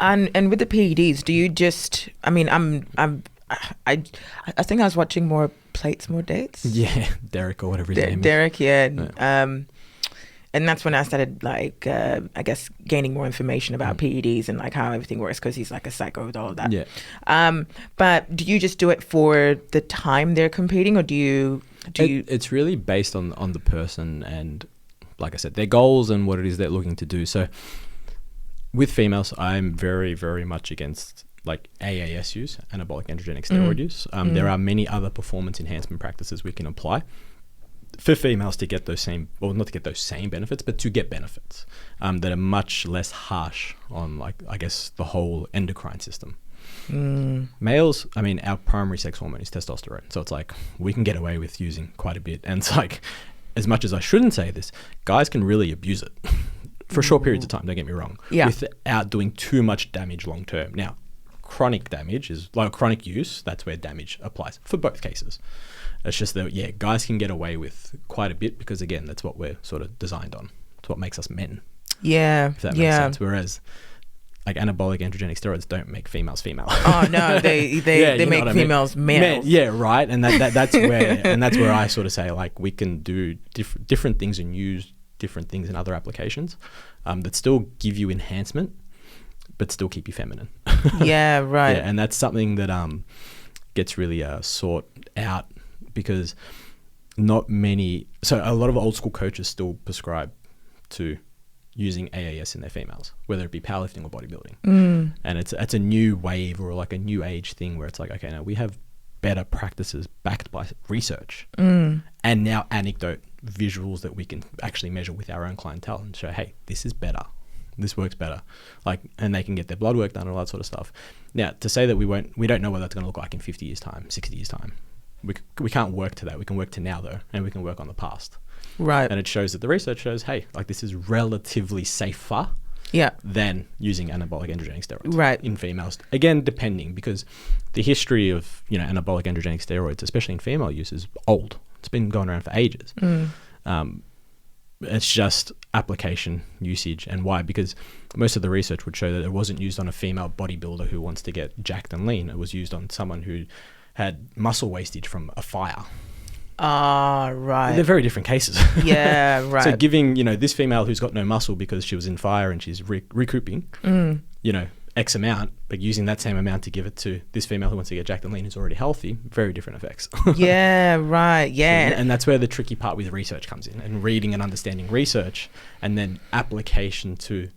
and with the PEDs, do you just? I mean, I think I was watching more Plates, More Dates. Yeah, Derek or whatever his name is. Derek, yeah. And that's when I started, like, I guess, gaining more information about PEDs and, like, how everything works, because he's, like, a psycho with all of that. Yeah. But do you just do it for the time they're competing, or do you... It's really based on the person and, like I said, their goals and what it is they're looking to do. So with females, I'm very, very much against, like, AAS use, anabolic androgenic steroid use. There are many other performance enhancement practices we can apply for females to get those same, or not to get those same benefits, but to get benefits that are much less harsh on, like, I guess, the whole endocrine system. Males, I mean, our primary sex hormone is testosterone. So it's like we can get away with using quite a bit. And it's like, as much as I shouldn't say this, guys can really abuse it for short periods of time, don't get me wrong, without doing too much damage long term. Now, chronic damage is like chronic use, that's where damage applies for both cases. It's just that, yeah, guys can get away with quite a bit because, again, that's what we're sort of designed on. It's what makes us men. Yeah. If that makes sense. Whereas, like, anabolic androgenic steroids don't make females female. Oh, no, they make females males. Yeah, right. And that's where I sort of say, like, we can do different things and use different things in other applications that still give you enhancement, but still keep you feminine. Yeah, right. Yeah, and that's something that gets really sought out, because not many, so a lot of old school coaches still prescribe to using AAS in their females, whether it be powerlifting or bodybuilding. And it's a new wave, or like a new age thing where it's like, okay, now we have better practices backed by research and now anecdote visuals that we can actually measure with our own clientele and show, hey, this is better. This works better. Like, and they can get their blood work done and all that sort of stuff. Now, to say that we don't know what that's going to look like in 50 years time, 60 years time. We can't work to that. We can work to now, though, and we can work on the past. Right. And it shows that the research shows, hey, like, this is relatively safer than using anabolic androgenic steroids in females. Again, depending, because the history of, anabolic androgenic steroids, especially in female use, is old. It's been going around for ages. It's just application, usage, and why. Because most of the research would show that it wasn't used on a female bodybuilder who wants to get jacked and lean. It was used on someone who had muscle wastage from a fire. Ah, right. They're very different cases. Yeah, right. So giving, this female who's got no muscle because she was in fire and she's recouping, X amount, but using that same amount to give it to this female who wants to get jacked and lean who's already healthy, very different effects. Yeah, right. Yeah. And that's where the tricky part with research comes in, and reading and understanding research, and then application to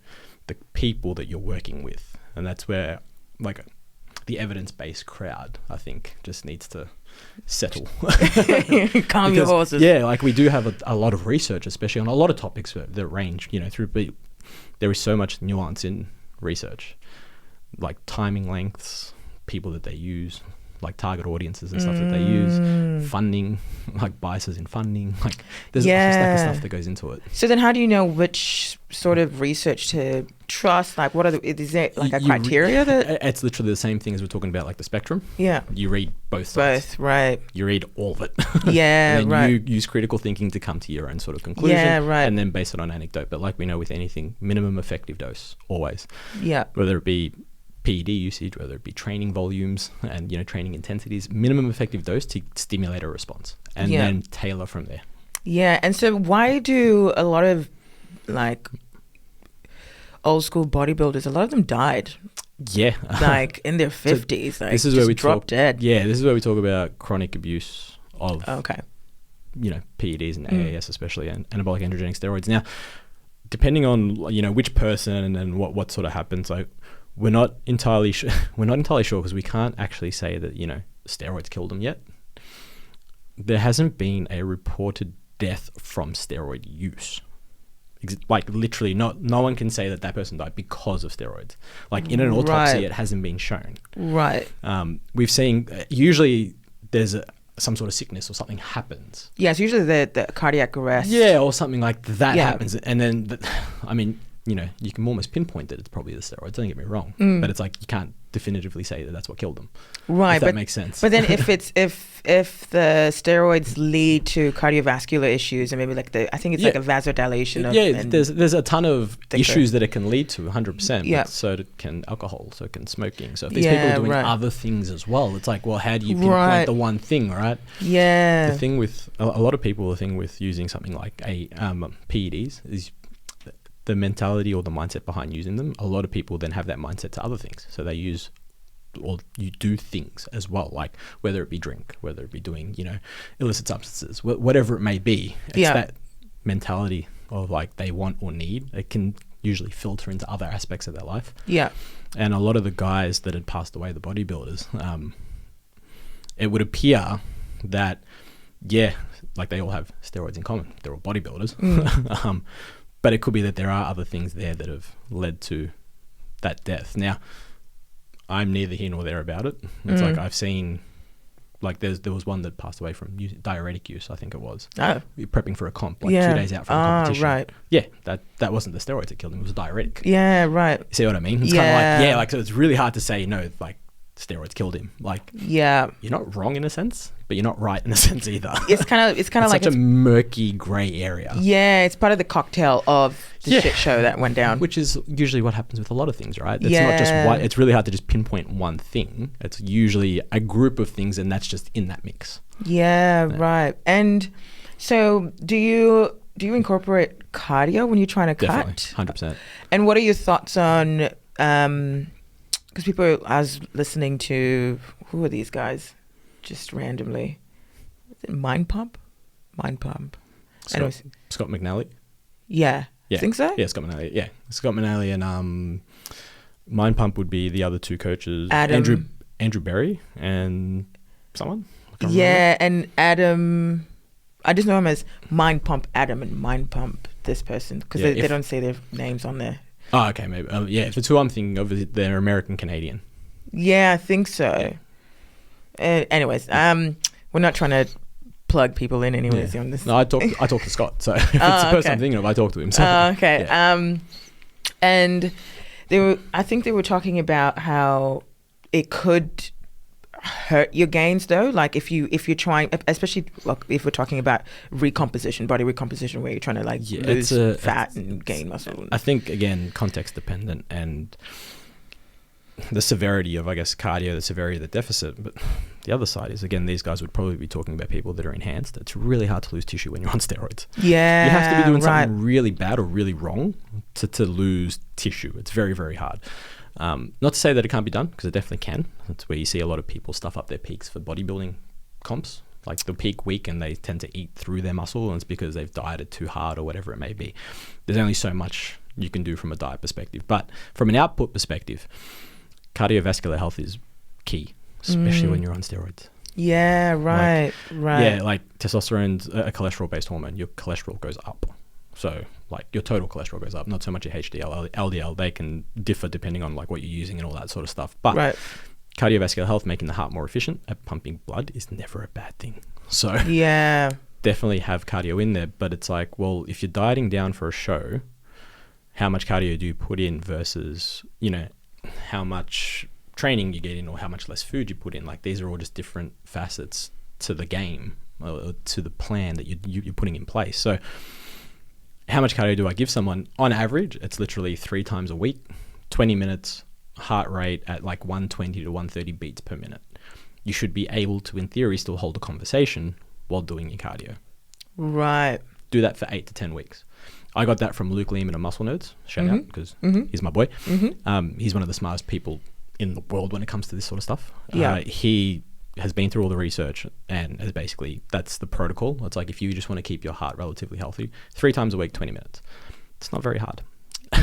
the people that you're working with. And that's where, like, the evidence-based crowd, I think, just needs to settle. Calm your horses. Yeah, like, we do have a lot of research, especially on a lot of topics that range, through, but there is so much nuance in research, like timing lengths, people that they use, like target audiences and stuff that they use, funding, like biases in funding, like there's a stack of stuff that goes into it. So then how do you know which sort of research to trust? Like what are is there like a criteria that... It's literally the same thing as we're talking about, like the spectrum. Yeah. You read both sides. Both, right. You read all of it. Yeah, and then right. you use critical thinking to come to your own sort of conclusion. Yeah, right. And then base it on anecdote. But like we know with anything, minimum effective dose, always. Yeah. Whether it be PED usage, whether it be training volumes and, you know, training intensities, minimum effective dose to stimulate a response and then tailor from there. Yeah. And so why do a lot of like old school bodybuilders, a lot of them died? Yeah. Like in their 50s. So like this is where we drop dead. Yeah, this is where we talk about chronic abuse of, you know, PEDs and AAS especially, and anabolic androgenic steroids. Now, depending on, you know, which person and what sort of happens, like we're not entirely sure because we can't actually say that, you know, steroids killed them yet. There hasn't been a reported death from steroid use. Like literally no one can say that person died because of steroids. Like in an autopsy, it hasn't been shown. Right. We've seen usually there's some sort of sickness or something happens. Yeah, it's usually the cardiac arrest. Yeah, or something like that happens. And then, I mean, you know, you can almost pinpoint that it's probably the steroids, don't get me wrong. But it's like you can't definitively say that that's what killed them. Right. If that makes sense. But then if the steroids lead to cardiovascular issues and maybe like I think it's like a vasodilation. There's a ton of issues that it can lead to 100%. Yeah. So can alcohol, so can smoking. So if these people are doing other things as well, it's like, well, how do you pinpoint the one thing, right? Yeah. The thing with a lot of people, the thing with using something like PEDs is the mentality or the mindset behind using them. A lot of people then have that mindset to other things. So they use, or you do things as well, like whether it be drink, whether it be doing, you know, illicit substances, whatever it may be. It's that mentality of like they want or need. It can usually filter into other aspects of their life. Yeah. And a lot of the guys that had passed away, the bodybuilders, it would appear that, like they all have steroids in common. They're all bodybuilders. But it could be that there are other things there that have led to that death. Now, I'm neither here nor there about it. It's like I've seen, like there was one that passed away from diuretic use, I think it was. Oh. Prepping for a comp, like 2 days out from a competition. Right. Yeah, that wasn't the steroids that killed him, it was a diuretic. Yeah, right. See what I mean? It's kind of like, so it's really hard to say, no, like steroids killed him. Like, you're not wrong in a sense, but you're not right in a sense either. It's kind of like such a murky grey area. Yeah, it's part of the cocktail of the shit show that went down, which is usually what happens with a lot of things, right? It's not just one. It's really hard to just pinpoint one thing. It's usually a group of things, and that's just in that mix. Yeah, right. And so, do you incorporate cardio when you're trying to cut? Definitely, 100%. And what are your thoughts on? Because I was listening to, who are these guys? Just randomly. Is it Mind Pump? Scott McNally? Yeah. I think so? Yeah, Scott McNally. Yeah. Scott McNally and Mind Pump would be the other two coaches. Andrew Berry and someone? Yeah, and Adam. I just know him as Mind Pump Adam and Mind Pump this person because they don't say their names on there. Oh, okay, maybe. If it's who I'm thinking of, they're American-Canadian. Yeah, I think so. Yeah. Anyways, we're not trying to plug people in anyways on this. No, I talked to Scott, so if it's the person I'm thinking of, I talked to him. So. Okay. Yeah. And I think they were talking about how it could hurt your gains though, like if you're trying, especially like if we're talking about body recomposition where you're trying to like lose fat and gain muscle. I think again context dependent and the severity of, I guess, cardio, the severity of the deficit. But the other side is, again, these guys would probably be talking about people that are enhanced. It's really hard to lose tissue when you're on steroids. Yeah, you have to be doing something really bad or really wrong to lose tissue. It's very, very hard. Not to say that it can't be done, because it definitely can. That's where you see a lot of people stuff up their peaks for bodybuilding comps. Like the peak week and they tend to eat through their muscle, and it's because they've dieted too hard or whatever it may be. There's only so much you can do from a diet perspective. But from an output perspective, cardiovascular health is key, especially when you're on steroids. Yeah, right. Yeah, like testosterone's a cholesterol-based hormone. Your cholesterol goes up. So like your total cholesterol goes up, not so much your HDL, LDL. They can differ depending on like what you're using and all that sort of stuff. But cardiovascular health, making the heart more efficient at pumping blood, is never a bad thing. So yeah, definitely have cardio in there. But it's like, well, if you're dieting down for a show, how much cardio do you put in versus, you know, how much training you get in or how much less food you put in? Like, these are all just different facets to the game, or to the plan that you're putting in place. So how much cardio do I give someone? On average, it's literally 3 times a week, 20 minutes, heart rate at like 120 to 130 beats per minute. You should be able to, in theory, still hold a conversation while doing your cardio. Right. Do that for 8 to 10 weeks. I got that from Luke Lehman of Muscle Nerds. Shout out, because he's my boy. He's one of the smartest people in the world when it comes to this sort of stuff. Yeah. He has been through all the research and has basically, that's the protocol. It's like, if you just want to keep your heart relatively healthy, 3 times a week, 20 minutes. It's not very hard.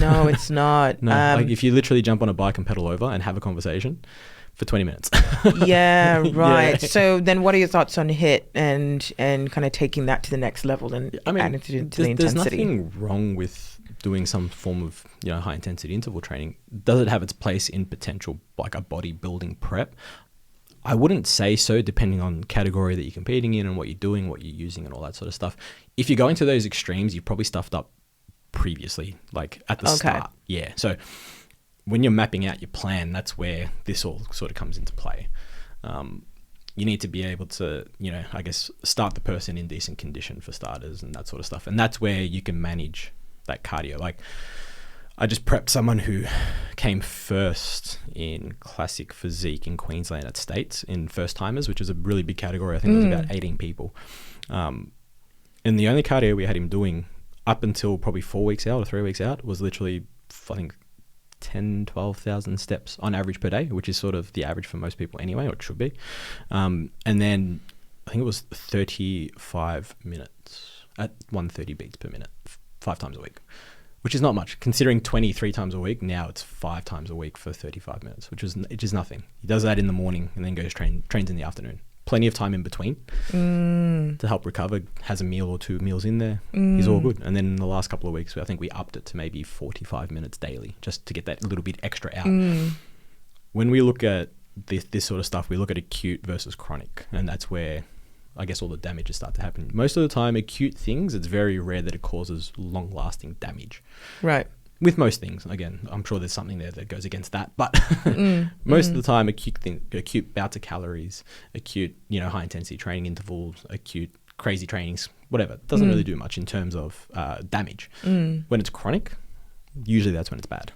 No, it's not. No, like if you literally jump on a bike and pedal over and have a conversation for 20 minutes. Yeah, right. Yeah. So then what are your thoughts on HIIT and kind of taking that to the next level and adding to the intensity? There's nothing wrong with doing some form of, you know, high intensity interval training. Does it have its place in potential, like a bodybuilding prep? I wouldn't say so, depending on category that you're competing in and what you're doing, what you're using and all that sort of stuff. If you're going to those extremes, you've probably stuffed up previously, like at the start. Yeah. So when you're mapping out your plan, that's where this all sort of comes into play. You need to be able to, you know, I guess, start the person in decent condition for starters and that sort of stuff. And that's where you can manage that cardio. Like, I just prepped someone who came first in classic physique in Queensland at States in first timers, which is a really big category. I think it was about 18 people. And the only cardio we had him doing up until probably 4 weeks out or 3 weeks out was literally, I think, 12,000 steps on average per day, which is sort of the average for most people anyway, or it should be. And then I think it was 35 minutes at 130 beats per minute, 5 times a week, which is not much considering 23 times a week. Now it's 5 times a week for 35 minutes, which is nothing. He does that in the morning and then goes trains in the afternoon. Plenty of time in between to help recover, has a meal or 2 meals in there. He's all good. And then in the last couple of weeks, I think we upped it to maybe 45 minutes daily just to get that little bit extra out. When we look at this sort of stuff, we look at acute versus chronic, and that's where I guess all the damages start to happen. Most of the time, acute things, it's very rare that it causes long-lasting damage. Right. With most things, again, I'm sure there's something there that goes against that, but most of the time, acute bouts of calories, acute, you know, high intensity training intervals, acute crazy trainings, whatever, it doesn't really do much in terms of damage. When it's chronic, usually that's when it's bad.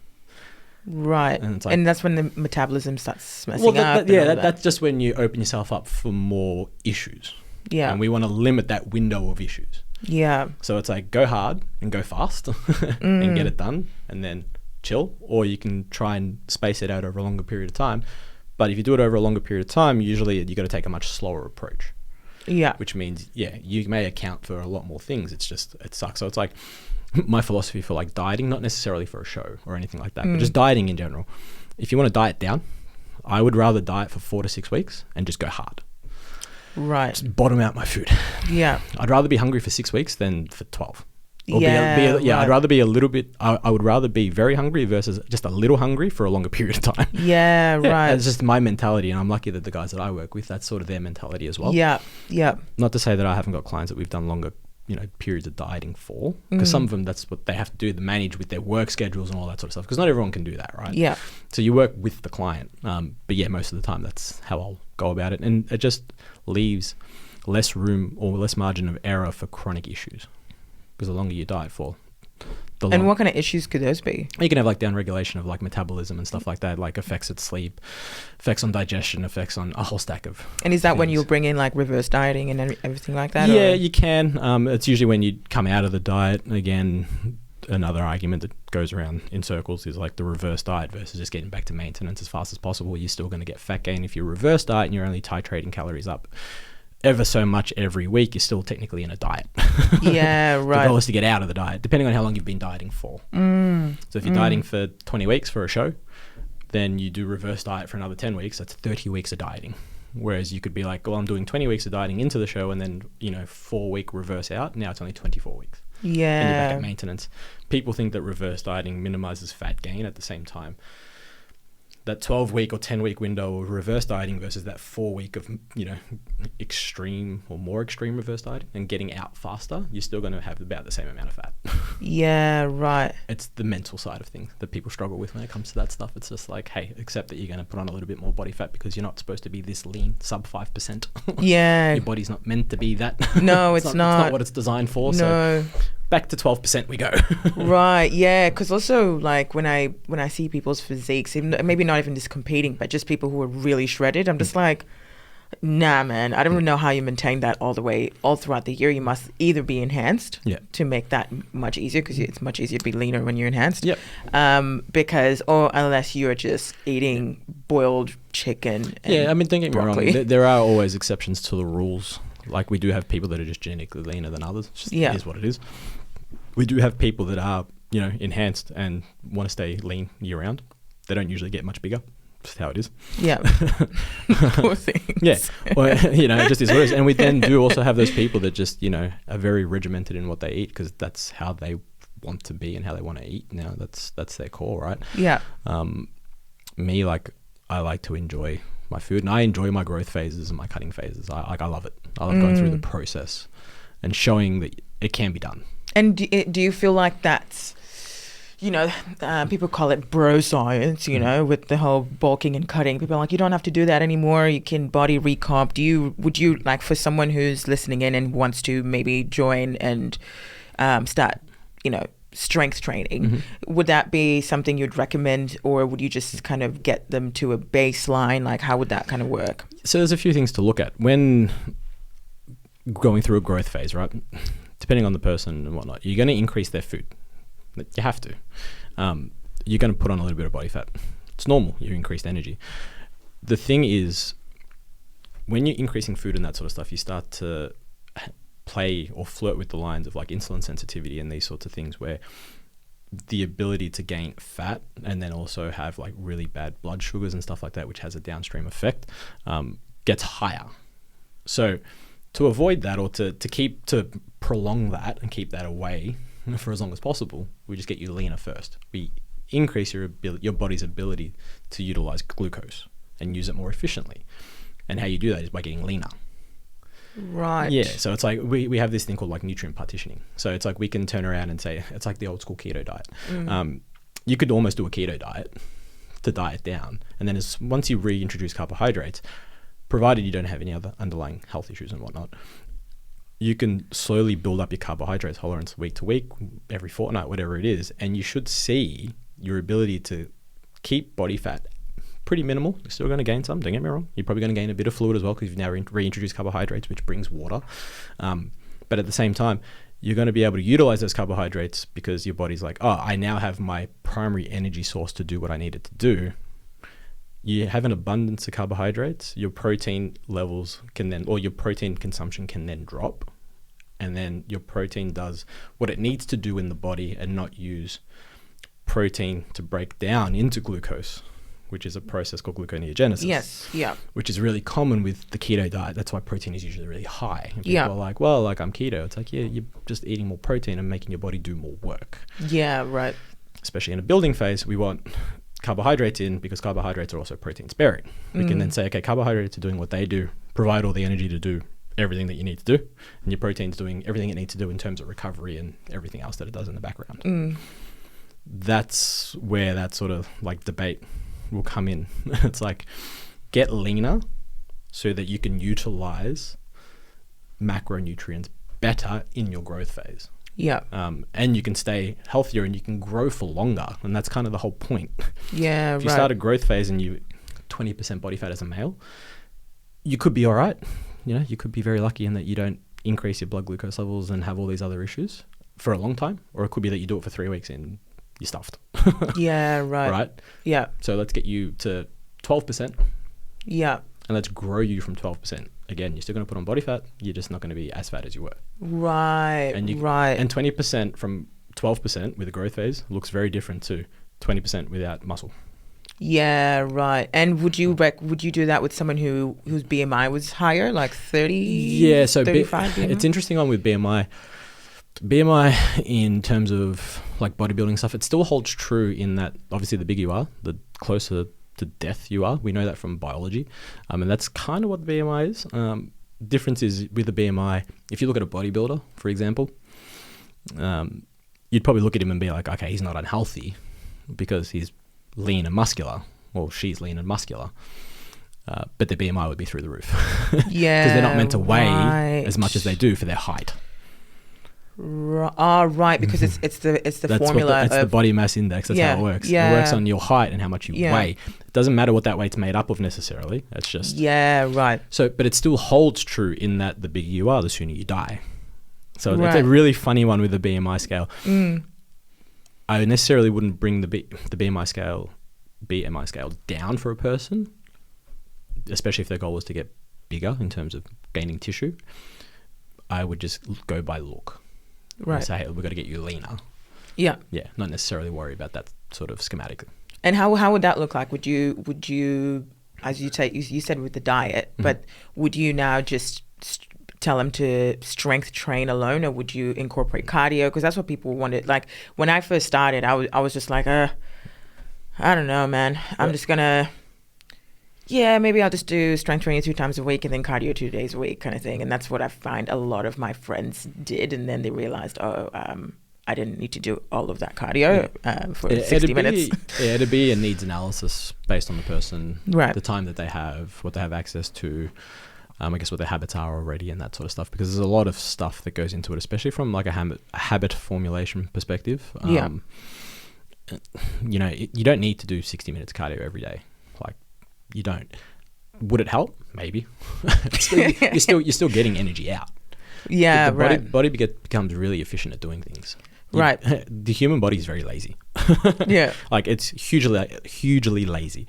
Right. And, it's like, and that's when the metabolism starts messing up. That's just when you open yourself up for more issues. Yeah. And we want to limit that window of issues. Yeah. So it's like, go hard and go fast and get it done and then chill, or you can try and space it out over a longer period of time. But if you do it over a longer period of time, usually you got to take a much slower approach. Yeah. Which means, you may account for a lot more things. It's just, it sucks. So it's like my philosophy for like dieting, not necessarily for a show or anything like that, but just dieting in general. If you want to diet down, I would rather diet for 4 to 6 weeks and just go hard. Right. Just bottom out my food. Yeah. I'd rather be hungry for 6 weeks than for 12. Or right. I'd rather be a little bit, I would rather be very hungry versus just a little hungry for a longer period of time. Yeah, right. It's just my mentality, and I'm lucky that the guys that I work with, that's sort of their mentality as well. Yeah, yeah. Not to say that I haven't got clients that we've done longer, you know, periods of dieting for, because some of them, that's what they have to do, to manage with their work schedules and all that sort of stuff, because not everyone can do that, right? Yeah. So you work with the client, but yeah, most of the time that's how I'll go about it, and it just leaves less room or less margin of error for chronic issues, because the longer you diet for, and what kind of issues could those be? You can have like downregulation of like metabolism and stuff like that, like effects at sleep, effects on digestion, effects on a whole stack of And is that things. when you'll bring in like reverse dieting and everything like that? Yeah, or? you can. It's usually when you come out of the diet. Again, another argument that goes around in circles is like the reverse diet versus just getting back to maintenance as fast as possible. You're still going to get fat gain if you reverse diet and you're only titrating calories up ever so much every week. You're still technically in a diet. Yeah, right. The goal is to get out of the diet, depending on how long you've been dieting for. So if you're dieting for 20 weeks for a show, then you do reverse diet for another 10 weeks. That's 30 weeks of dieting. Whereas you could be like, well, I'm doing 20 weeks of dieting into the show and then, 4-week reverse out. Now it's only 24 weeks. Yeah. And you're back at maintenance. People think that reverse dieting minimizes fat gain at the same time. that 12-week or 10-week window of reverse dieting versus that 4-week of, extreme or more extreme reverse dieting and getting out faster, you're still going to have about the same amount of fat. Yeah, right. It's the mental side of things that people struggle with when it comes to that stuff. It's just like, hey, accept that you're going to put on a little bit more body fat because you're not supposed to be this lean, sub 5%. Yeah. Your body's not meant to be that. No, it's not. It's not what it's designed for. No. So back to 12% we go. Right, yeah, because also like when I see people's physiques, maybe not even just competing, but just people who are really shredded, I'm just like, nah, man, I don't even know how you maintain that all throughout the year. You must either be enhanced to make that much easier, because it's much easier to be leaner when you're enhanced. Yep. Or unless you're just eating boiled chicken. And I mean, don't get me broccoli. wrong. There are always exceptions to the rules. Like we do have people that are just genetically leaner than others. It is what it is. We do have people that are, enhanced and want to stay lean year round. They don't usually get much bigger. Just how it is. Yeah. Poor things. Yeah. Well, it just is what it is. And we then do also have those people that just, are very regimented in what they eat because that's how they want to be and how they want to eat. That's their core, right? Yeah. Me, I like to enjoy my food, and I enjoy my growth phases and my cutting phases. I love it. I love going through the process and showing that it can be done. And do you feel like that's, people call it bro science, with the whole bulking and cutting. People are like, you don't have to do that anymore. You can body recomp. Would you like, for someone who's listening in and wants to maybe join and start, strength training, would that be something you'd recommend, or would you just kind of get them to a baseline? Like, how would that kind of work? So there's a few things to look at when going through a growth phase, right? Depending on the person and whatnot, you're going to increase their food. You have to. You're going to put on a little bit of body fat. It's normal. You increased energy. The thing is, when you're increasing food and that sort of stuff, you start to play or flirt with the lines of like insulin sensitivity and these sorts of things, where the ability to gain fat and then also have like really bad blood sugars and stuff like that, which has a downstream effect, gets higher. So to avoid that, or to prolong that and keep that away for as long as possible, we just get you leaner first. We increase your body's ability to utilize glucose and use it more efficiently. And how you do that is by getting leaner. Right. Yeah. So it's like we have this thing called like nutrient partitioning. So it's like we can turn around and say it's like the old school keto diet. You could almost do a keto diet to diet down, and then once you reintroduce carbohydrates, provided you don't have any other underlying health issues and whatnot, you can slowly build up your carbohydrate tolerance week to week, every fortnight, whatever it is, and you should see your ability to keep body fat pretty minimal. You're still going to gain some, don't get me wrong. You're probably going to gain a bit of fluid as well because you've now reintroduced carbohydrates, which brings water. But at the same time, you're going to be able to utilize those carbohydrates because your body's like, oh, I now have my primary energy source to do what I need it to do. You have an abundance of carbohydrates, your protein levels your protein consumption can then drop, and then your protein does what it needs to do in the body and not use protein to break down into glucose, which is a process called gluconeogenesis. Yes, yeah. Which is really common with the keto diet. That's why protein is usually really high. And people are like, well, like I'm keto. It's like, yeah, you're just eating more protein and making your body do more work. Yeah, right. Especially in a building phase, we want carbohydrates in because carbohydrates are also protein sparing. We can then say, okay, carbohydrates are doing what they do, provide all the energy to do everything that you need to do, and your protein's doing everything it needs to do in terms of recovery and everything else that it does in the background. That's where that sort of like debate will come in. It's like, get leaner so that you can utilize macronutrients better in your growth phase. Yeah. And you can stay healthier and you can grow for longer. And that's kind of the whole point. Yeah, if you start a growth phase and you 20% body fat as a male, you could be all right. You could be very lucky in that you don't increase your blood glucose levels and have all these other issues for a long time. Or it could be that you do it for 3 weeks and you're stuffed. Yeah, right. Right? Yeah. So let's get you to 12%. Yeah. And let's grow you from 12%. Again, you're still going to put on body fat. You're just not going to be as fat as you were. Right. And right. And 20% from 12% with a growth phase looks very different to 20% without muscle. Yeah, right. And would you do that with someone whose BMI was higher, like 30? Yeah, so 35 BMI? It's interesting on with BMI. BMI in terms of like bodybuilding stuff, it still holds true in that obviously the bigger you are, the closer to death you are. We know that from biology. And that's kind of what the BMI is. Difference is with the BMI, if you look at a bodybuilder, for example, you'd probably look at him and be like, okay, he's not unhealthy because he's lean and muscular, or she's lean and muscular. But their BMI would be through the roof. Yeah. Because they're not meant to weigh as much as they do for their height. Right, because it's the formula. It's the body mass index. That's how it works. Yeah. It works on your height and how much you weigh. It doesn't matter what that weight's made up of necessarily. It's just right. So, but it still holds true in that the bigger you are, the sooner you die. So it's a really funny one with the BMI scale. I necessarily wouldn't bring the BMI scale down for a person, especially if their goal was to get bigger in terms of gaining tissue. I would just go by look. Right. And say, hey, we've got to get you leaner. Yeah. Yeah. Not necessarily worry about that sort of schematic. And how would that look like? Would you, as you said with the diet, but would you now just tell them to strength train alone, or would you incorporate cardio? Because that's what people wanted. Like when I first started, I was just like, I don't know, man. I'm just gonna, maybe I'll just do strength training 2 times a week and then cardio 2 days a week, kind of thing. And that's what I find a lot of my friends did, and then they realized, I didn't need to do all of that cardio for 60 minutes. It'd be a needs analysis based on the person, right? The time that they have, what they have access to. I guess what their habits are already and that sort of stuff, because there's a lot of stuff that goes into it, especially from like a habit formulation perspective. You know, you don't need to do 60 minutes cardio every day. Like, you don't. Would it help? Maybe. You're still getting energy out. Yeah, the body becomes really efficient at doing things. Right. The human body is very lazy. Yeah. Like it's hugely lazy.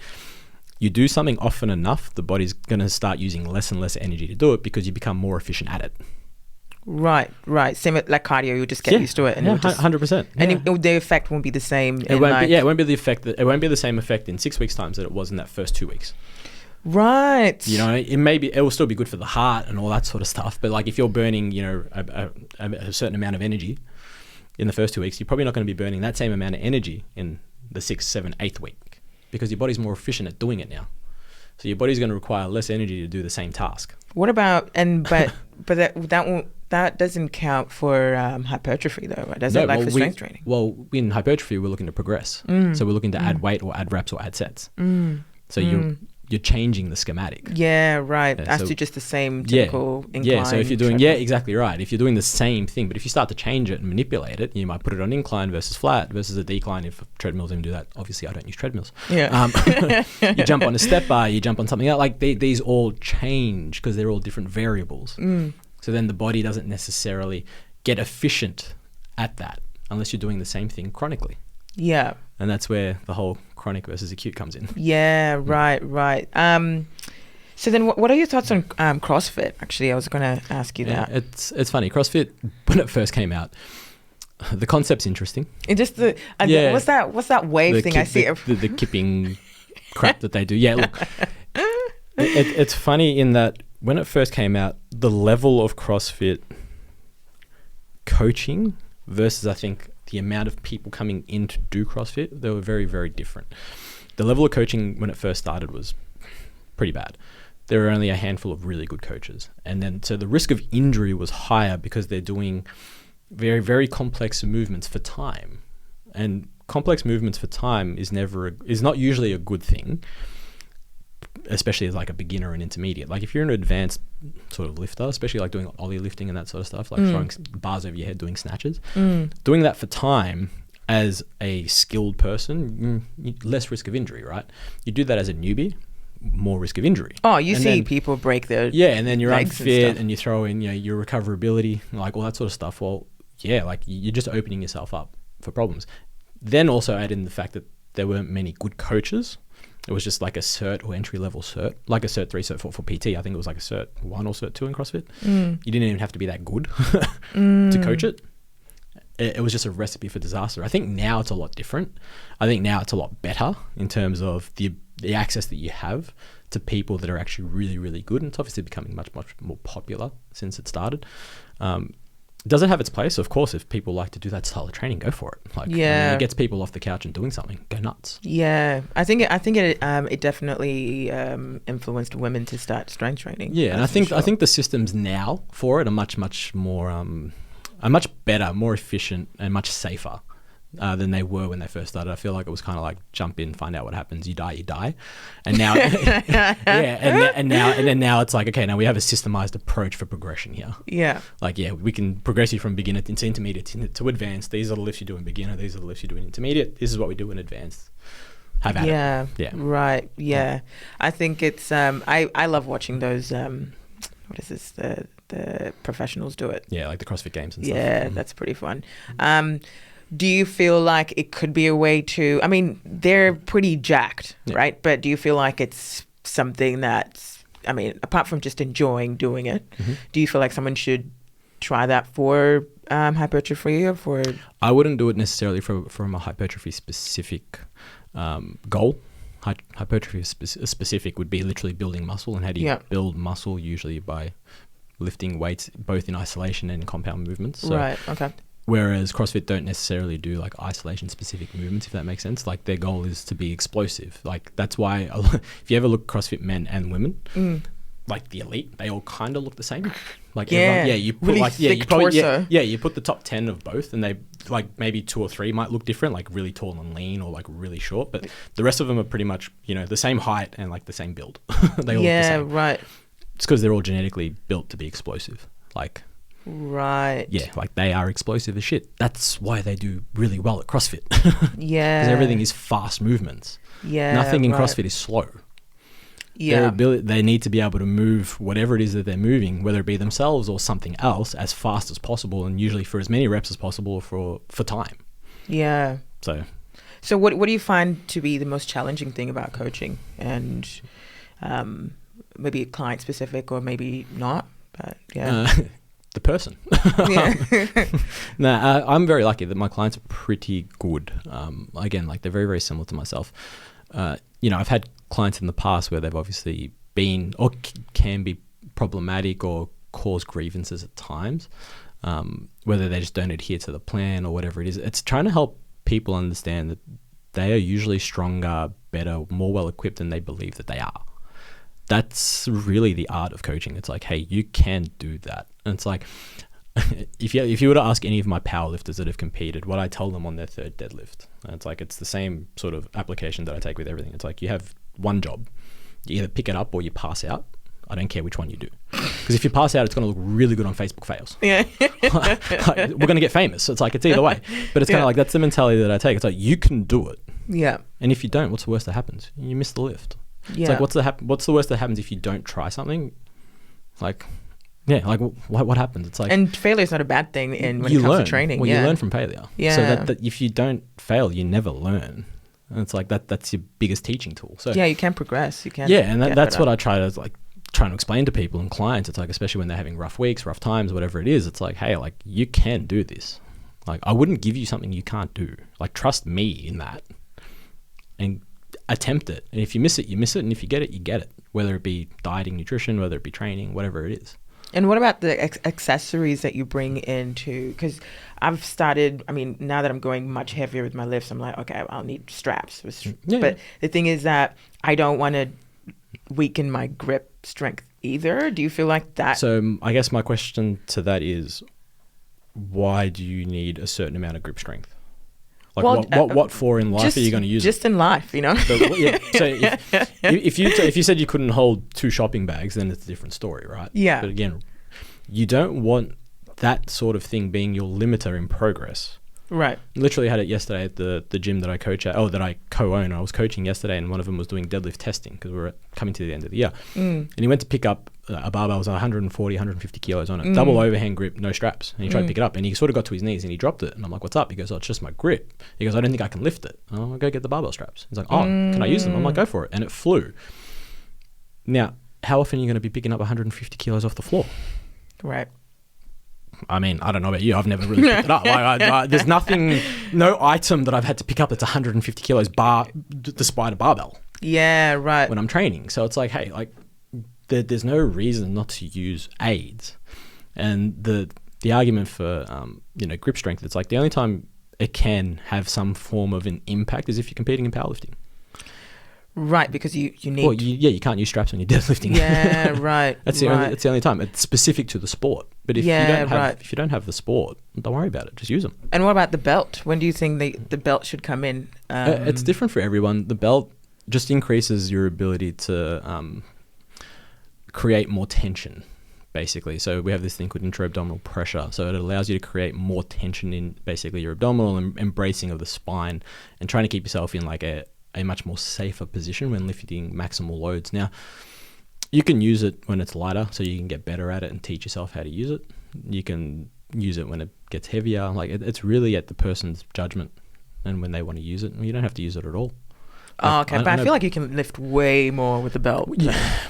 You do something often enough, the body's going to start using less and less energy to do it because you become more efficient at it. Right. Same like cardio, you just get used to it, and 100%. And the effect won't be the same. It won't be the same effect in 6 weeks' time that it was in that first 2 weeks. Right. You know, it will still be good for the heart and all that sort of stuff. But like if you're burning, you know, a certain amount of energy in the first 2 weeks, you're probably not going to be burning that same amount of energy in the 6th, 7th, 8th week. Because your body's more efficient at doing it now. So your body's going to require less energy to do the same task. What about, but that doesn't count for hypertrophy though, does it? Like for strength training? Well, in hypertrophy, we're looking to progress. So we're looking to add weight or add reps or add sets. So you're changing the schematic. Yeah, right. As to just the same typical incline. Yeah, so if you're doing, exactly right. If you're doing the same thing, but if you start to change it and manipulate it, you might put it on incline versus flat versus a decline if treadmills even do that. Obviously, I don't use treadmills. Yeah. You jump on a step bar, you jump on something else. Like these all change because they're all different variables. So then the body doesn't necessarily get efficient at that unless you're doing the same thing chronically. Yeah. And that's where the whole chronic versus acute comes in. Yeah, right. So then what are your thoughts on CrossFit? Actually, I was going to ask you that. It's funny. CrossFit, when it first came out, the concept's interesting. It just what's that wave thing I see? The kipping crap that they do. Yeah, look. It's funny in that when it first came out, the level of CrossFit coaching versus I think the amount of people coming in to do CrossFit, they were very, very different. The level of coaching when it first started was pretty bad. There were only a handful of really good coaches. And then, so the risk of injury was higher because they're doing very, very complex movements for time. And complex movements for time is not usually a good thing, especially as like a beginner and intermediate. Like if you're an advanced sort of lifter, especially like doing ollie lifting and that sort of stuff, like throwing bars over your head, doing snatches, doing that for time as a skilled person, less risk of injury, right? You do that as a newbie, more risk of injury. Oh, you and see then, people break their and then you're unfit and you throw in your recoverability, like all that sort of stuff. Well, like you're just opening yourself up for problems. Then also add in the fact that there weren't many good coaches. It was just like a cert or entry level cert, like a cert 3, cert 4 for PT. I think it was like a cert 1 or cert 2 in CrossFit. You didn't even have to be that good to coach it. It was just a recipe for disaster. I think now it's a lot different. I think now it's a lot better in terms of the access that you have to people that are actually really, really good. And it's obviously becoming much, much more popular since it started. Does it have its place? Of course, if people like to do that style of training, go for it. Like, it gets people off the couch and doing something. Go nuts. Yeah, I think it definitely influenced women to start strength training. Yeah, and I think the systems now for it are much more, are much better, more efficient, and much safer than they were when they first started. I feel like it was kind of like jump in, find out what happens, you die, and now and now it's like, okay, now we have a systemized approach for progression here. Yeah, like we can progress you from beginner into intermediate to advanced. These are the lifts you do in beginner, these are the lifts you do in intermediate, this is what we do in advanced. Have at it. Yeah, right. Yeah, I think it's I love watching those what is this, the professionals do it. Yeah, like the CrossFit Games and stuff. Yeah, that's pretty fun. Do you feel like it could be a way to, I mean, they're pretty jacked, right? But do you feel like it's something that's, I mean, apart from just enjoying doing it, do you feel like someone should try that for hypertrophy or for? I wouldn't do it necessarily from a hypertrophy specific goal. Hypertrophy specific would be literally building muscle. And how do you build muscle? Usually by lifting weights both in isolation and in compound movements. So, right, okay. Whereas CrossFit don't necessarily do like isolation specific movements, if that makes sense. Like their goal is to be explosive. Like that's why if you ever look CrossFit men and women, like the elite, they all kind of look the same. Like you put really thick torso. You put the top 10 of both, and they like maybe 2 or 3 might look different, like really tall and lean or like really short, but the rest of them are pretty much, the same height and like the same build. They all look the same. Right. It's because they're all genetically built to be explosive. Like. Right. Yeah, like they are explosive as shit. That's why they do really well at CrossFit. Yeah. Because everything is fast movements. Yeah. Nothing in CrossFit is slow. Yeah. They need to be able to move whatever it is that they're moving, whether it be themselves or something else, as fast as possible, and usually for as many reps as possible for time. Yeah. So what do you find to be the most challenging thing about coaching, and maybe client specific or maybe not, but yeah. The person. I'm very lucky that my clients are pretty good. Again, like they're very, very similar to myself. I've had clients in the past where they've obviously been or can be problematic or cause grievances at times, whether they just don't adhere to the plan or whatever it is. It's trying to help people understand that they are usually stronger, better, more well-equipped than they believe that they are. That's really the art of coaching. It's like, hey, you can do that. And it's like, if you were to ask any of my powerlifters that have competed, what I tell them on their third deadlift, and it's like, it's the same sort of application that I take with everything. It's like, you have one job. You either pick it up or you pass out. I don't care which one you do. Because if you pass out, it's going to look really good on Facebook fails. Yeah. We're going to get famous. So it's like, it's either way. But it's kind of like, that's the mentality that I take. It's like, you can do it. Yeah. And if you don't, what's the worst that happens? You miss the lift. Yeah. It's like, what's the worst that happens if you don't try something? Like, yeah, like what happens? It's like, and failure is not a bad thing when it comes to training. Well, you learn from failure. Yeah. So that if you don't fail, you never learn. And it's like that's your biggest teaching tool. So yeah, you can progress. You can. Yeah, and that's what I try to explain to people and clients. It's like, especially when they're having rough weeks, rough times, whatever it is. It's like, hey, like you can do this. Like I wouldn't give you something you can't do. Like trust me in that, and attempt it. And if you miss it, you miss it. And if you get it, you get it. Whether it be dieting, nutrition, whether it be training, whatever it is. And what about the accessories that you bring into, because I've started, I mean, now that I'm going much heavier with my lifts, I'm like, okay, I'll need straps. But the thing is that I don't want to weaken my grip strength either. Do you feel like that? So I guess my question to that is, why do you need a certain amount of grip strength? Like what for in life are you going to use? Just in life, you know. So if you said you couldn't hold 2 shopping bags, then it's a different story, right? Yeah. But again, you don't want that sort of thing being your limiter in progress. Right. Literally had it yesterday at the gym that I coach at, that I co-own. I was coaching yesterday, and one of them was doing deadlift testing because we were coming to the end of the year. And he went to pick up a barbell, was 140, 150 kilos on it, double overhand grip, no straps. And he tried to pick it up, and he sort of got to his knees and he dropped it. And I'm like, "What's up?" He goes, "Oh, it's just my grip." He goes, "I don't think I can lift it." I'll go get the barbell straps. He's like, "Oh, can I use them?" I'm like, "Go for it." And it flew. Now, how often are you going to be picking up 150 kilos off the floor? Right. I mean, I don't know about you. I've never really picked it up. There's no item that I've had to pick up that's 150 kilos despite a barbell. Yeah, right. When I'm training. So it's like, hey, like there's no reason not to use aids. And the argument for, grip strength, it's like the only time it can have some form of an impact is if you're competing in powerlifting. Right, because you need... Well, you can't use straps when you're deadlifting. Yeah, right. That's the only time. It's specific to the sport. But if you don't have the sport, don't worry about it. Just use them. And what about the belt? When do you think the belt should come in? It's different for everyone. The belt just increases your ability to create more tension, basically. So we have this thing called intra-abdominal pressure. So it allows you to create more tension in basically your abdominal and embracing of the spine and trying to keep yourself in like a much more safer position when lifting maximal loads. Now, you can use it when it's lighter, so you can get better at it and teach yourself how to use it. You can use it when it gets heavier. Like it's really at the person's judgment and when they want to use it. You don't have to use it at all. Oh, okay. But I feel like you can lift way more with the belt.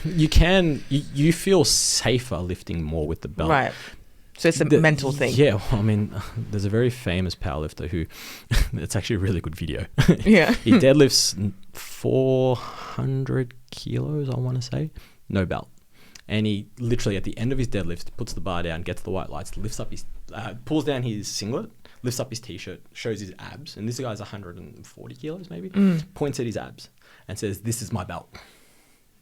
You can. You feel safer lifting more with the belt. Right. So it's a mental thing. Yeah. Well, I mean, there's a very famous powerlifter who, it's actually a really good video. Yeah. He deadlifts 400 kilos, I want to say, no belt. And he literally at the end of his deadlift puts the bar down, gets the white lights, lifts up his, pulls down his singlet, lifts up his t-shirt, shows his abs. And this guy's 140 kilos maybe, points at his abs and says, "This is my belt."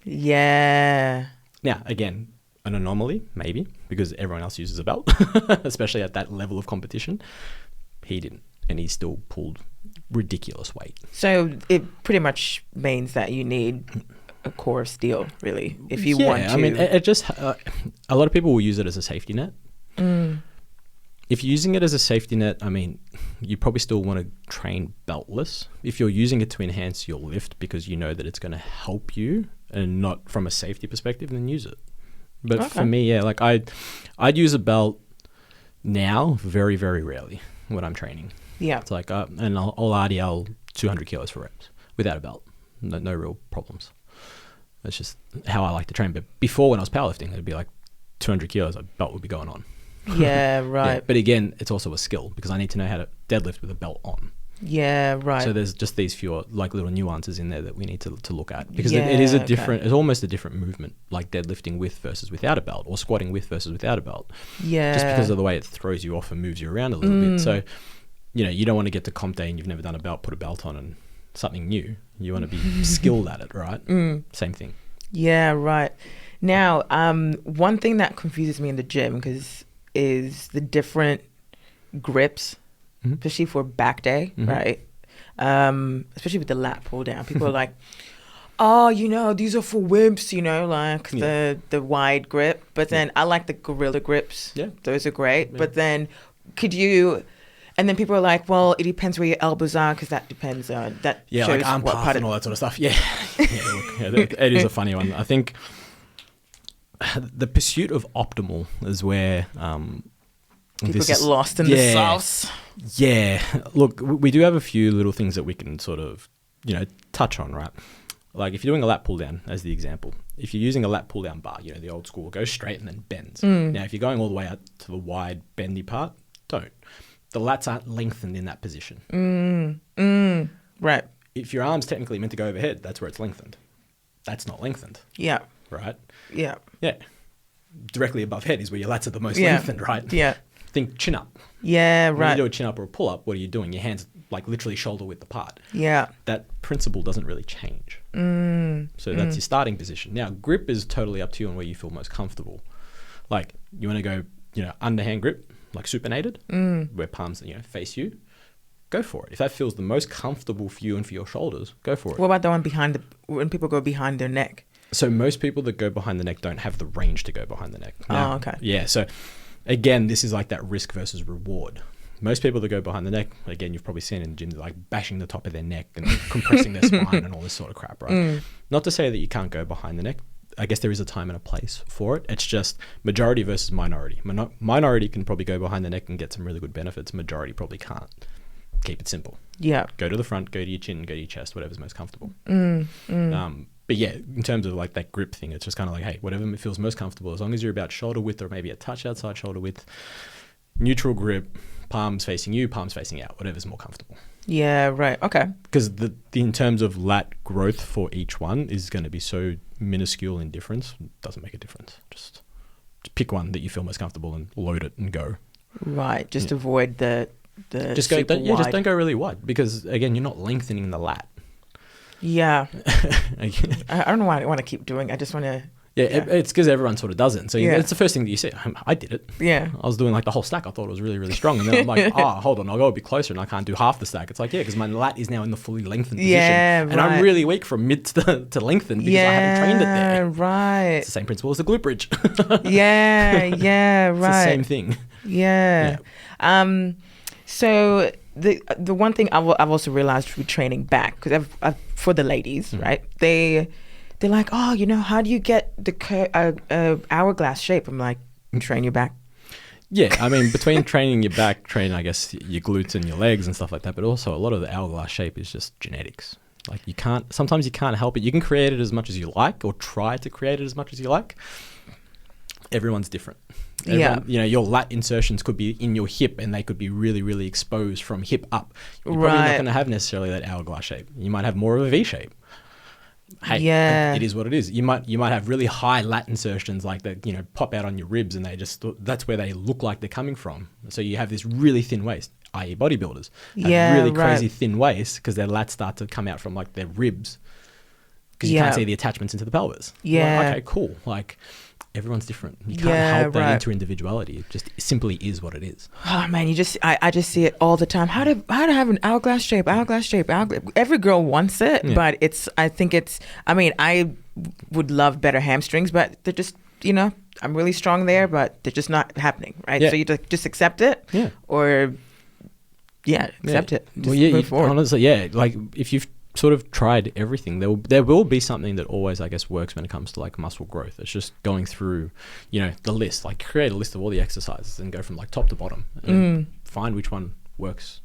Yeah. Now, again, an anomaly, maybe, because everyone else uses a belt, especially at that level of competition. He didn't, and he still pulled ridiculous weight. So it pretty much means that you need a core of steel, really, if you want to. I mean, it just a lot of people will use it as a safety net. If you're using it as a safety net, I mean, you probably still want to train beltless. If you're using it to enhance your lift because you know that it's going to help you and not from a safety perspective, then use it. But for me, yeah, like I'd use a belt now very, very rarely when I'm training. Yeah. It's like, and I'll RDL 200 kilos for reps without a belt. No real problems. That's just how I like to train. But before, when I was powerlifting, it'd be like 200 kilos, a belt would be going on. Yeah, right. Yeah, but again, it's also a skill because I need to know how to deadlift with a belt on. Yeah, right. So there's just these few like little nuances in there that we need to look at because it is a different, it's almost a different movement, like deadlifting with versus without a belt or squatting with versus without a belt. Yeah. Just because of the way it throws you off and moves you around a little bit. So, you don't want to get to comp day and you've never done a belt, put a belt on and something new. You want to be skilled at it, right? Same thing. Yeah, right. Now, one thing that confuses me in the gym is the different grips, especially for back day, right? Especially with the lat pull down. People are like, oh, these are for wimps, like the wide grip. But then I like the gorilla grips. Yeah. Those are great. Yeah. But then and then people are like, well, it depends where your elbows are because that depends on that. Yeah, shows like arm what path part and all that sort of stuff. Yeah. It is a funny one. I think the pursuit of optimal is where people get lost in the sauce. Yeah. Look, we do have a few little things that we can sort of, touch on, right? Like if you're doing a lat pull down, as the example, if you're using a lat pull down bar, the old school, goes straight and then bends. Now, if you're going all the way out to the wide bendy part, don't. The lats aren't lengthened in that position. Right. If your arm's technically meant to go overhead, that's where it's lengthened. That's not lengthened. Yeah. Right? Yeah. Yeah. Directly above head is where your lats are the most lengthened, right? Yeah. Think chin up. Yeah, right. When you do a chin up or a pull up, what are you doing? Your hands like literally shoulder width apart. Yeah. That principle doesn't really change. So that's your starting position. Now, grip is totally up to you on where you feel most comfortable. Like you want to go, underhand grip, like supinated, where palms, face you. Go for it. If that feels the most comfortable for you and for your shoulders, go for it. What about the one when people go behind their neck? So most people that go behind the neck don't have the range to go behind the neck. Now, okay. Yeah. So again, this is like that risk versus reward. Most people that go behind the neck, again, you've probably seen in the gym, they're like bashing the top of their neck and compressing their spine and all this sort of crap, right? Not to say that you can't go behind the neck. I guess there is a time and a place for it. It's just majority versus minority. Minority can probably go behind the neck and get some really good benefits. Majority probably can't. Keep it simple. Yeah. Go to the front, go to your chin, go to your chest, whatever's most comfortable. But yeah, in terms of like that grip thing, it's just kind of like, hey, whatever feels most comfortable, as long as you're about shoulder width or maybe a touch outside shoulder width, neutral grip, palms facing you, palms facing out, whatever's more comfortable. Yeah, right. Okay. Because the in terms of lat growth for each one is going to be so minuscule in difference, it doesn't make a difference. Just pick one that you feel most comfortable and load it and go. Right. Just avoid the just don't go really wide, because again, you're not lengthening the lat. Yeah. I don't know why I want to keep doing. I just want to. Yeah, it's because everyone sort of does it. So it's the first thing that you see. I did it. Yeah. I was doing like the whole stack. I thought it was really, really strong. And then I'm like, hold on, I'll go a bit closer and I can't do half the stack. It's like, because my lat is now in the fully lengthened position. And I'm really weak from mid to lengthen because I haven't trained it there. Right. It's the same principle as the glute bridge. Right. It's the same thing. Yeah. So the one thing I've also realized through training back, because I've for the ladies, right? They're like, oh, how do you get the hourglass shape? I'm like, train your back. Yeah, I mean, between training your back, training, I guess, your glutes and your legs and stuff like that, but also a lot of the hourglass shape is just genetics. Like sometimes you can't help it. You can create it as much as you like, or try to create it as much as you like. Everyone's different. Your lat insertions could be in your hip and they could be really, really exposed from hip up. You're probably not going to have necessarily that hourglass shape. You might have more of a V shape. Hey, it is what it is. You might have really high lat insertions like that, pop out on your ribs, and that's where they look like they're coming from. So you have this really thin waist, i.e. bodybuilders have really crazy thin waist because their lats start to come out from like their ribs because you can't see the attachments into the pelvis. Yeah. Like, okay, cool. Like, everyone's different. You can't help that inter-individuality. It just simply is what it is. Oh man, I just see it all the time. How to have an hourglass shape. Every girl wants it, but I would love better hamstrings, but they're just, I'm really strong there, but they're just not happening, right? So you just accept it, or accept it. Just move forward. Honestly, like if you've sort of tried everything, there will be something that always, I guess, works when it comes to like muscle growth. It's just going through, the list, like create a list of all the exercises and go from like top to bottom and find which one works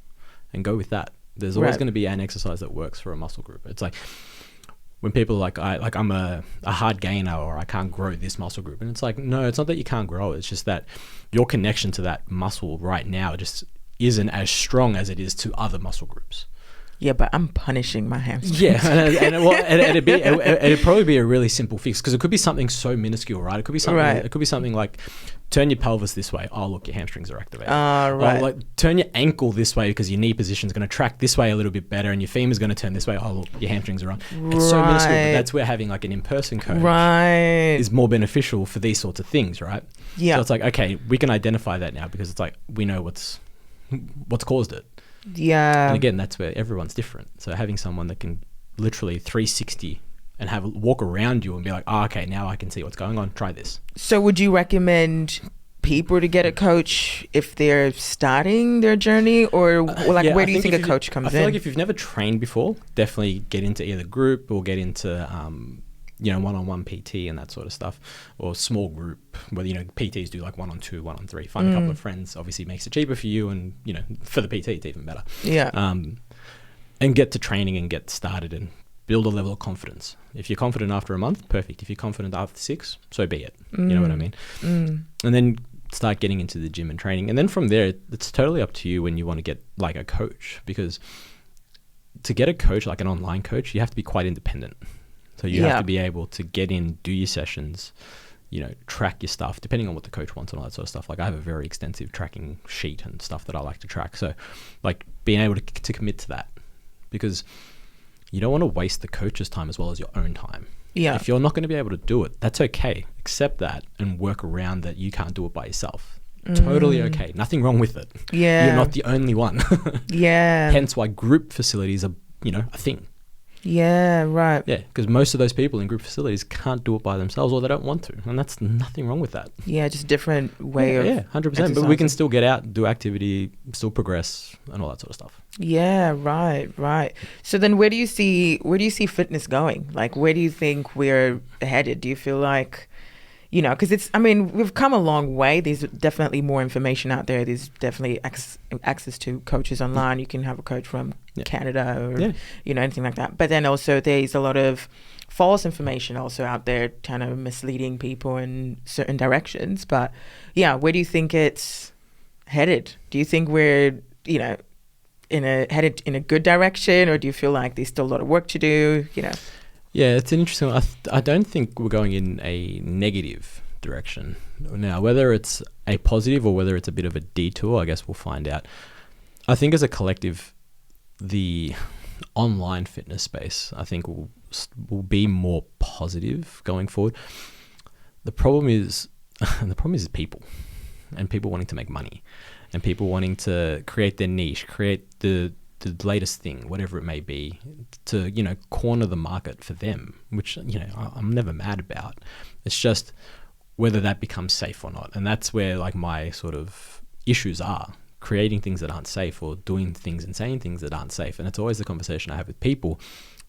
and go with that. There's always going to be an exercise that works for a muscle group. It's like when people are like, I'm a hard gainer, or I can't grow this muscle group. And it's like, no, it's not that you can't grow. It's just that your connection to that muscle right now just isn't as strong as it is to other muscle groups. Yeah, but I'm punishing my hamstrings. Yeah, and it'd probably be a really simple fix, because it could be something so minuscule, right? It could be something. It could be something like turn your pelvis this way. Oh, look, your hamstrings are activated. Right. Or like turn your ankle this way because your knee position is going to track this way a little bit better, and your femur's going to turn this way. Oh, look, your hamstrings are on. It's so minuscule, but that's where having like an in-person coach is more beneficial for these sorts of things, right? Yeah. So it's like, okay, we can identify that now because it's like we know what's caused it. Yeah. And again, that's where everyone's different. So having someone that can literally 360 and walk around you and be like, okay, now I can see what's going on. Try this. So would you recommend people to get a coach if they're starting their journey, or where do you think a coach comes in? I feel like if you've never trained before, definitely get into either group or get into one-on-one PT and that sort of stuff, or small group where PTs do like 1-on-2, 1-on-3. Find a couple of friends. Obviously makes it cheaper for you, and for the PT it's even better. Yeah. And get to training and get started and build a level of confidence. If you're confident after a month, perfect. If you're confident after 6, so be it. You know what I mean? And then start getting into the gym and training, and then from there it's totally up to you when you want to get like a coach, because to get a coach, like an online coach, you have to be quite independent. So you have to be able to get in, do your sessions, track your stuff, depending on what the coach wants and all that sort of stuff. Like I have a very extensive tracking sheet and stuff that I like to track. So like being able to commit to that, because you don't want to waste the coach's time as well as your own time. Yeah. If you're not going to be able to do it, that's okay. Accept that and work around that you can't do it by yourself. Totally okay. Nothing wrong with it. Yeah. You're not the only one. Yeah. Hence why group facilities are, a thing. Yeah, right. Yeah, because most of those people in group facilities can't do it by themselves, or they don't want to, and that's nothing wrong with that. Yeah, just different way of 100%. But we can still get out, do activity, still progress, and all that sort of stuff. Yeah, right. So then, where do you see fitness going? Like, where do you think we're headed? Do you feel like, because we've come a long way. There's definitely more information out there. There's definitely access to coaches online. You can have a coach from Canada or, anything like that. But then also there's a lot of false information also out there, kind of misleading people in certain directions. But where do you think it's headed? Do you think we're, headed in a good direction, or do you feel like there's still a lot of work to do, Yeah, it's an interesting one. I don't think we're going in a negative direction. Now, whether it's a positive or whether it's a bit of a detour, I guess we'll find out. I think as a collective, the online fitness space, I think will be more positive going forward. The problem is people, and people wanting to make money, and people wanting to create their niche, create the latest thing, whatever it may be, to, you know, corner the market for them, which, you know, I'm never mad about. It's just whether that becomes safe or not. And that's where, like, my sort of issues are, creating things that aren't safe or doing things and saying things that aren't safe. And it's always the conversation I have with people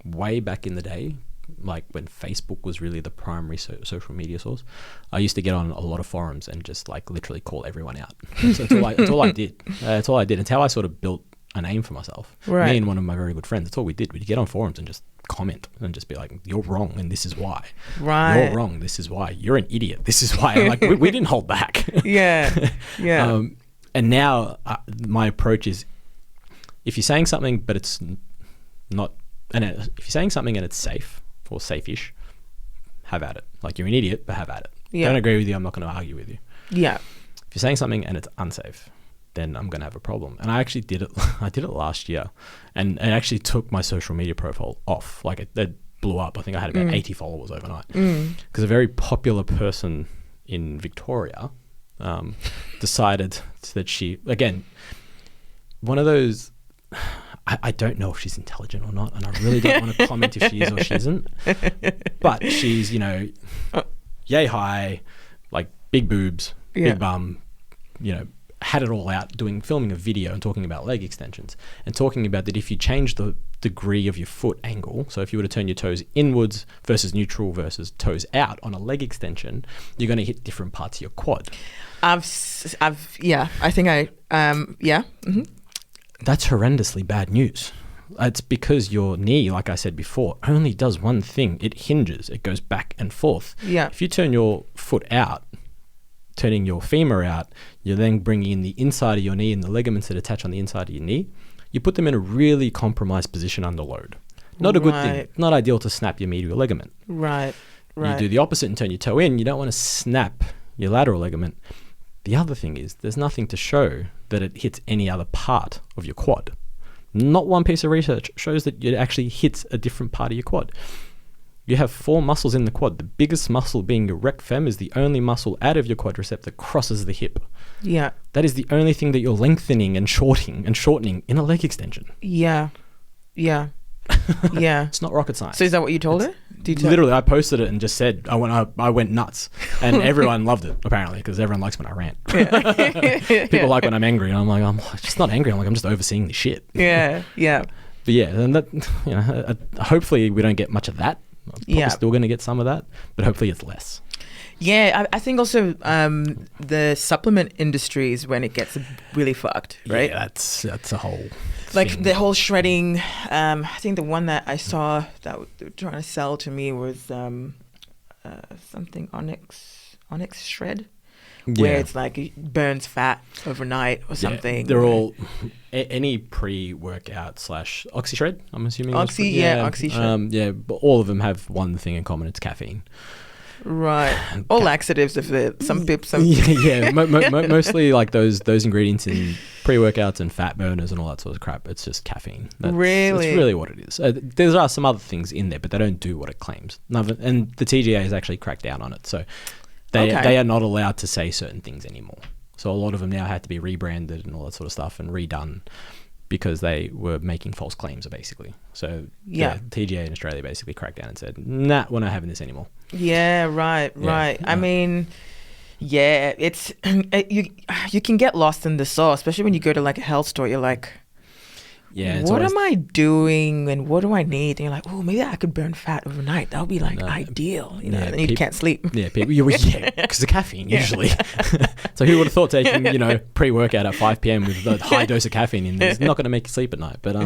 way back in the day, like when Facebook was really the primary social media source. I used to get on a lot of forums and just like literally call everyone out. So that's all I did. That's all I did. It's how I sort of built a name for myself. Right. Me and one of my very good friends, that's all we did. We'd get on forums and just comment and just be like, you're wrong and this is why. Right. You're wrong, this is why. You're an idiot, this is why. And like we didn't hold back. Yeah. Yeah. And now my approach is, if you're saying something but it's not, and if you're saying something and it's safe or safe-ish, have at it. Like, you're an idiot, but have at it. Yeah. Don't agree with you, I'm not going to argue with you. Yeah. If you're saying something and it's unsafe, then I'm going to have a problem. And I actually did it. I did it last year, and it actually took my social media profile off. Like, it blew up. I think I had about 80 followers overnight. Because a very popular person in Victoria decided that she, again, one of those, I don't know if she's intelligent or not, and I really don't want to comment if she is or she isn't, but she's, you know, yay high, like big boobs, big bum, you know, had it all out, filming a video and talking about leg extensions, and talking about that if you change the degree of your foot angle, so if you were to turn your toes inwards versus neutral versus toes out on a leg extension, you're going to hit different parts of your quad. I think That's horrendously bad news. It's because your knee, like I said before, only does one thing. It hinges. It goes back and forth. Yeah. If you turn your foot out, turning your femur out, you're then bringing in the inside of your knee and the ligaments that attach on the inside of your knee. You put them in a really compromised position under load. Not a good thing. Not ideal to snap your medial ligament. Right. You do the opposite and turn your toe in. You don't want to snap your lateral ligament. The other thing is, there's nothing to show that it hits any other part of your quad. Not one piece of research shows that it actually hits a different part of your quad. You have 4 muscles in the quad. The biggest muscle being your rec fem is the only muscle out of your quadricep that crosses the hip. Yeah. That is the only thing that you're lengthening and shortening in a leg extension. Yeah. Yeah. Yeah. It's not rocket science. So is that what you told her? Literally, I posted it and just said, I went nuts. And everyone loved it, apparently, because everyone likes when I rant. Yeah. People like when I'm angry. And I'm just not angry. I'm just overseeing the shit. Yeah. Yeah. But yeah, and that, you know, hopefully we don't get much of that. Probably still going to get some of that, but hopefully it's less. Yeah, I think also the supplement industry is when it gets really fucked, right? Yeah, that's a whole like thing. The whole shredding. I think the one that I saw that they were trying to sell to me was something Onyx Shred, where it's like it burns fat overnight or something. They're all any pre-workout / Oxy Shred, I'm assuming. Oxy Shred. But all of them have one thing in common: it's caffeine. Right. All laxatives of it. Some pips. Mostly like those ingredients in pre-workouts and fat burners and all that sort of crap. It's just caffeine. That's really what it is. There are some other things in there, but they don't do what it claims. And the TGA has actually cracked down on it. So they are not allowed to say certain things anymore. So a lot of them now had to be rebranded and all that sort of stuff and redone because they were making false claims, basically. So TGA in Australia basically cracked down and said, nah, we're not having this anymore. Yeah, right. I mean, it's you can get lost in the sauce, especially when you go to like a health store. You're like, what am I doing and what do I need? And you're like, oh, maybe I could burn fat overnight. That would be like ideal, you know. And you can't sleep. Yeah, because of caffeine usually. So who would have thought taking pre-workout at 5 p.m. with a high dose of caffeine in there is not going to make you sleep at night. But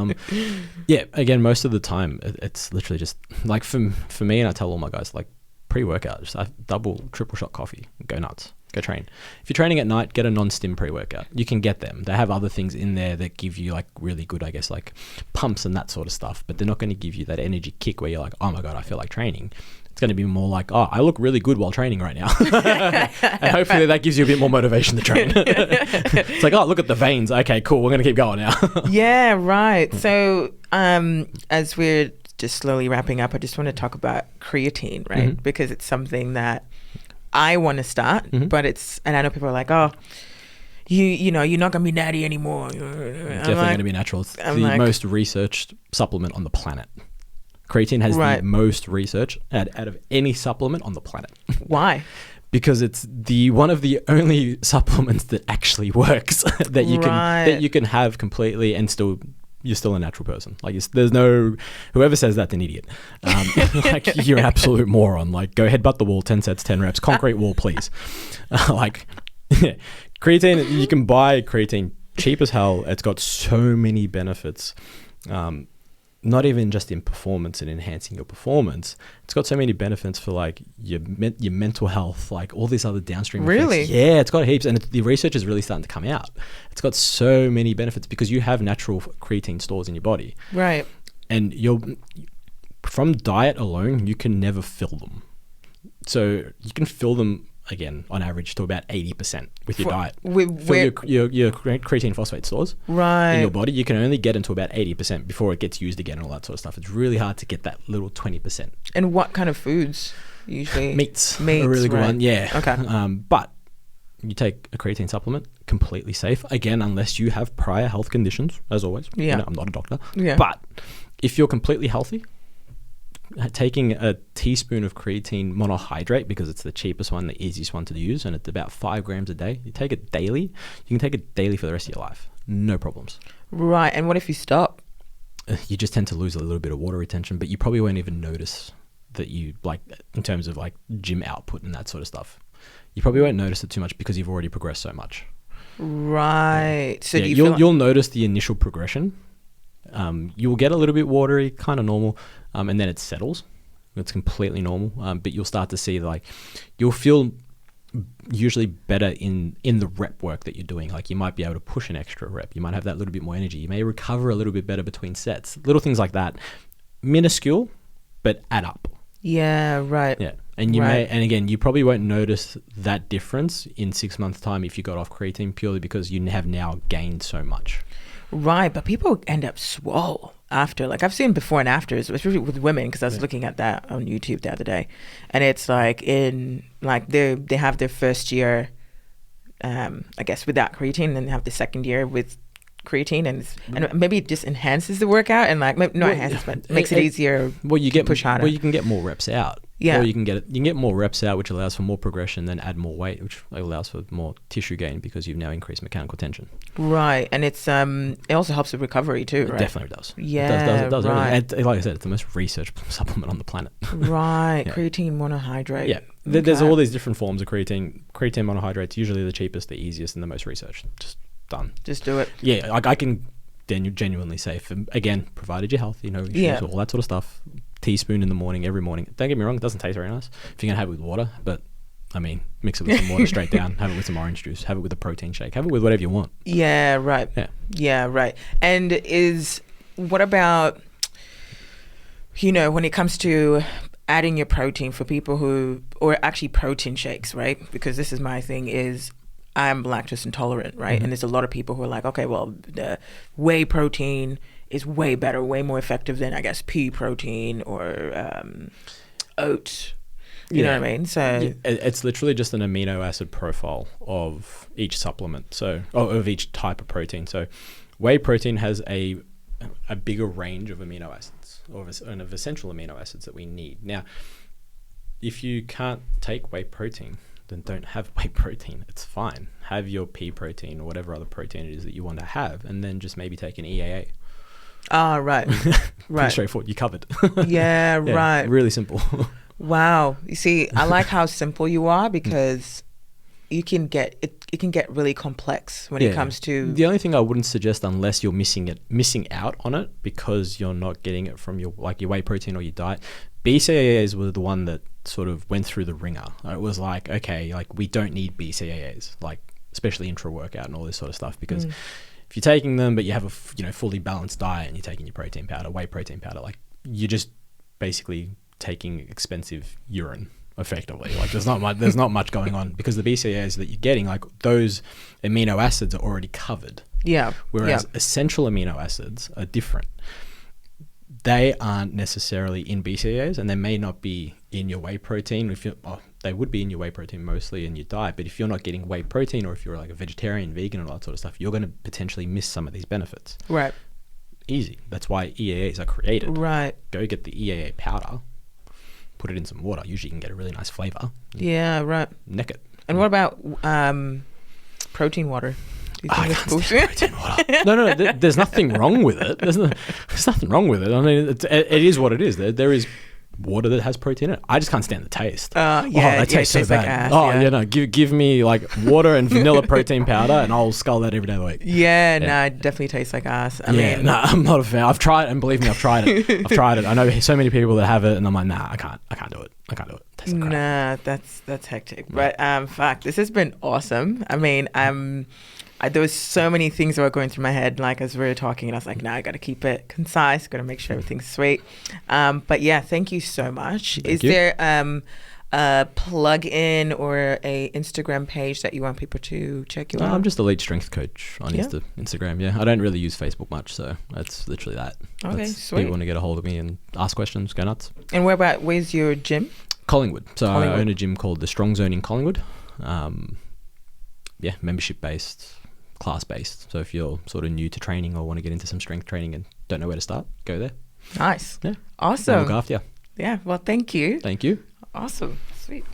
again, most of the time it's literally just like for me, and I tell all my guys, like, pre-workout, just double, triple shot coffee, go nuts. Go train. If you're training at night, get a non-stim pre-workout. You can get them. They have other things in there that give you like really good, I guess, like pumps and that sort of stuff, but they're not going to give you that energy kick where you're like, oh my God, I feel like training. it's going to be more like, oh, I look really good while training right now. And hopefully that gives you a bit more motivation to train. It's like, oh, look at the veins. Okay, cool. We're going to keep going now. Yeah, right. So as we're just slowly wrapping up, I just want to talk about creatine, right? Mm-hmm. Because it's something that I want to start, Mm-hmm. but and I know people are like, oh, you know, you're not going to be natty anymore. Definitely going to be natural. It's the most researched supplement on the planet. Creatine has the most research out of any supplement on the planet. Why? Because it's one of the only supplements that actually works that you can have completely and still you're still a natural person. Like there's no whoever says that's an idiot. Like you're an absolute moron. Like go headbutt the wall, 10 sets, 10 reps, concrete wall, please. Creatine, you can buy creatine cheap as hell. It's got so many benefits. Not even just in performance and enhancing your performance. It's got so many benefits for like your mental health, like all these other downstream Really? effects. Yeah, it's got heaps, and the research is really starting to come out. It's got so many benefits because you have natural creatine stores in your body. Right. And from diet alone, you can never fill them. So you can fill them again on average to about 80% with your diet. Fill your creatine phosphate stores in your body. You can only get into about 80% before it gets used again and all that sort of stuff. It's really hard to get that little 20%. And what kind of foods usually? Meats, a really good one. Yeah. Okay. But you take a creatine supplement, completely safe. Again, unless you have prior health conditions, as always. Yeah. You know, I'm not a doctor. Yeah. But if you're completely healthy, taking a teaspoon of creatine monohydrate, because it's the cheapest one, the easiest one to use, and it's about 5 grams a day. You take it daily. You can take it daily for the rest of your life. No problems. Right. And what if you stop? You just tend to lose a little bit of water retention, but you probably won't even notice that you, like, in terms of like gym output and that sort of stuff. You probably won't notice it too much because you've already progressed so much. Right. So you'll notice the initial progression. You'll get a little bit watery, kind of normal, and then it settles. It's completely normal, but you'll start to see you'll feel usually better in the rep work that you're doing. Like you might be able to push an extra rep. You might have that little bit more energy. You may recover a little bit better between sets. Little things like that, minuscule, but add up. Yeah, right. Yeah, and and again, you probably won't notice that difference in 6 months' time if you got off creatine purely because you have now gained so much. Right, but people end up swole after. Like I've seen before and afters, especially with women, because I was looking at that on YouTube the other day, and it's like they have their first year, I guess, without creatine, and then they have the second year with creatine, and maybe it just enhances the workout and enhances, but makes it easier. Well, you get push harder. Well, you can get more reps out. Yeah. Or you can get more reps out, which allows for more progression, then add more weight, which allows for more tissue gain because you've now increased mechanical tension. Right, and it's it also helps with recovery too, right? It definitely does. Yeah, it does. Right. And like I said, it's the most researched supplement on the planet. Right, yeah. Creatine monohydrate. Yeah, there's all these different forms of creatine. Creatine monohydrate's usually the cheapest, the easiest, and the most researched. Just done. Just do it. Yeah, I can genuinely say, again, provided you're healthy, no issues, all that sort of stuff. Teaspoon in the morning, every morning. Don't get me wrong, it doesn't taste very nice if you're going to have it with water, but I mean, mix it with some water straight down, have it with some orange juice, have it with a protein shake, have it with whatever you want. Yeah, right. Yeah, right. And what about, when it comes to adding your protein for people or actually protein shakes, right? Because this is my thing is, I'm lactose intolerant, right? Mm-hmm. And there's a lot of people who are like, okay, well, the whey protein is way better, way more effective than, I guess, pea protein or oat. You know what I mean? So it's literally just an amino acid profile of each supplement, of each type of protein. So whey protein has a bigger range of amino acids and of essential amino acids that we need. Now, if you can't take whey protein, then don't have whey protein. It's fine. Have your pea protein or whatever other protein it is that you want to have, and then just maybe take an EAA. Ah, right. Right. Pretty straightforward. You covered. Yeah, right. Really simple. Wow. You see, I like how simple you are because you can get it can get really complex when it comes to. The only thing I wouldn't suggest, unless you're missing out on it because you're not getting it from your whey protein or your diet. BCAAs were the one that sort of went through the ringer. It was like, okay, we don't need BCAAs, especially intra-workout and all this sort of stuff, because if you're taking them but you have a fully balanced diet and you're taking your protein powder, whey protein powder, you're just basically taking expensive urine. Effectively, like there's not much going on, because the BCAAs that you're getting, like those amino acids are already covered. Yeah. Whereas essential amino acids are different. They aren't necessarily in BCAAs, and they may not be in your whey protein. They would be in your whey protein mostly in your diet, but if you're not getting whey protein, or if you're like a vegetarian, vegan, and all that sort of stuff, you're going to potentially miss some of these benefits. Right. Easy. That's why EAAs are created. Right. Go get the EAA powder. Put it in some water. Usually you can get a really nice flavor. Yeah, right. Neck it. And what about protein water? Do you think I can't stand protein water. No, there's nothing wrong with it. There's nothing wrong with it. I mean, it is what it is. There is water that has protein in it. I just can't stand the taste. That tastes so bad. Like ass, no, give me like water and vanilla protein powder, and I'll scull that every day of the week. Yeah, no, it definitely tastes like ass. I mean, no, I'm not a fan. I've tried it, and believe me, I've tried it. I know so many people that have it, and I'm like, nah, I can't do it. It tastes like crap. Nah, that's hectic. But fuck, this has been awesome. I mean, there was so many things that were going through my head, like as we were talking, and I was like, I got to keep it concise, got to make sure everything's sweet. But yeah, thank you so much. Is there a plug-in or a Instagram page that you want people to check you out? I'm just a lead strength coach on Instagram. Yeah, I don't really use Facebook much, so that's literally that. Okay, sweet. People want to get a hold of me and ask questions, go nuts. And where's your gym? Collingwood. So I own a gym called the Strong Zone in Collingwood. Membership based. Class-based. So if you're sort of new to training or want to get into some strength training and don't know where to start, go there. Nice. Yeah. Awesome. I'll look after you. Yeah. Well, thank you. Thank you. Awesome. Sweet.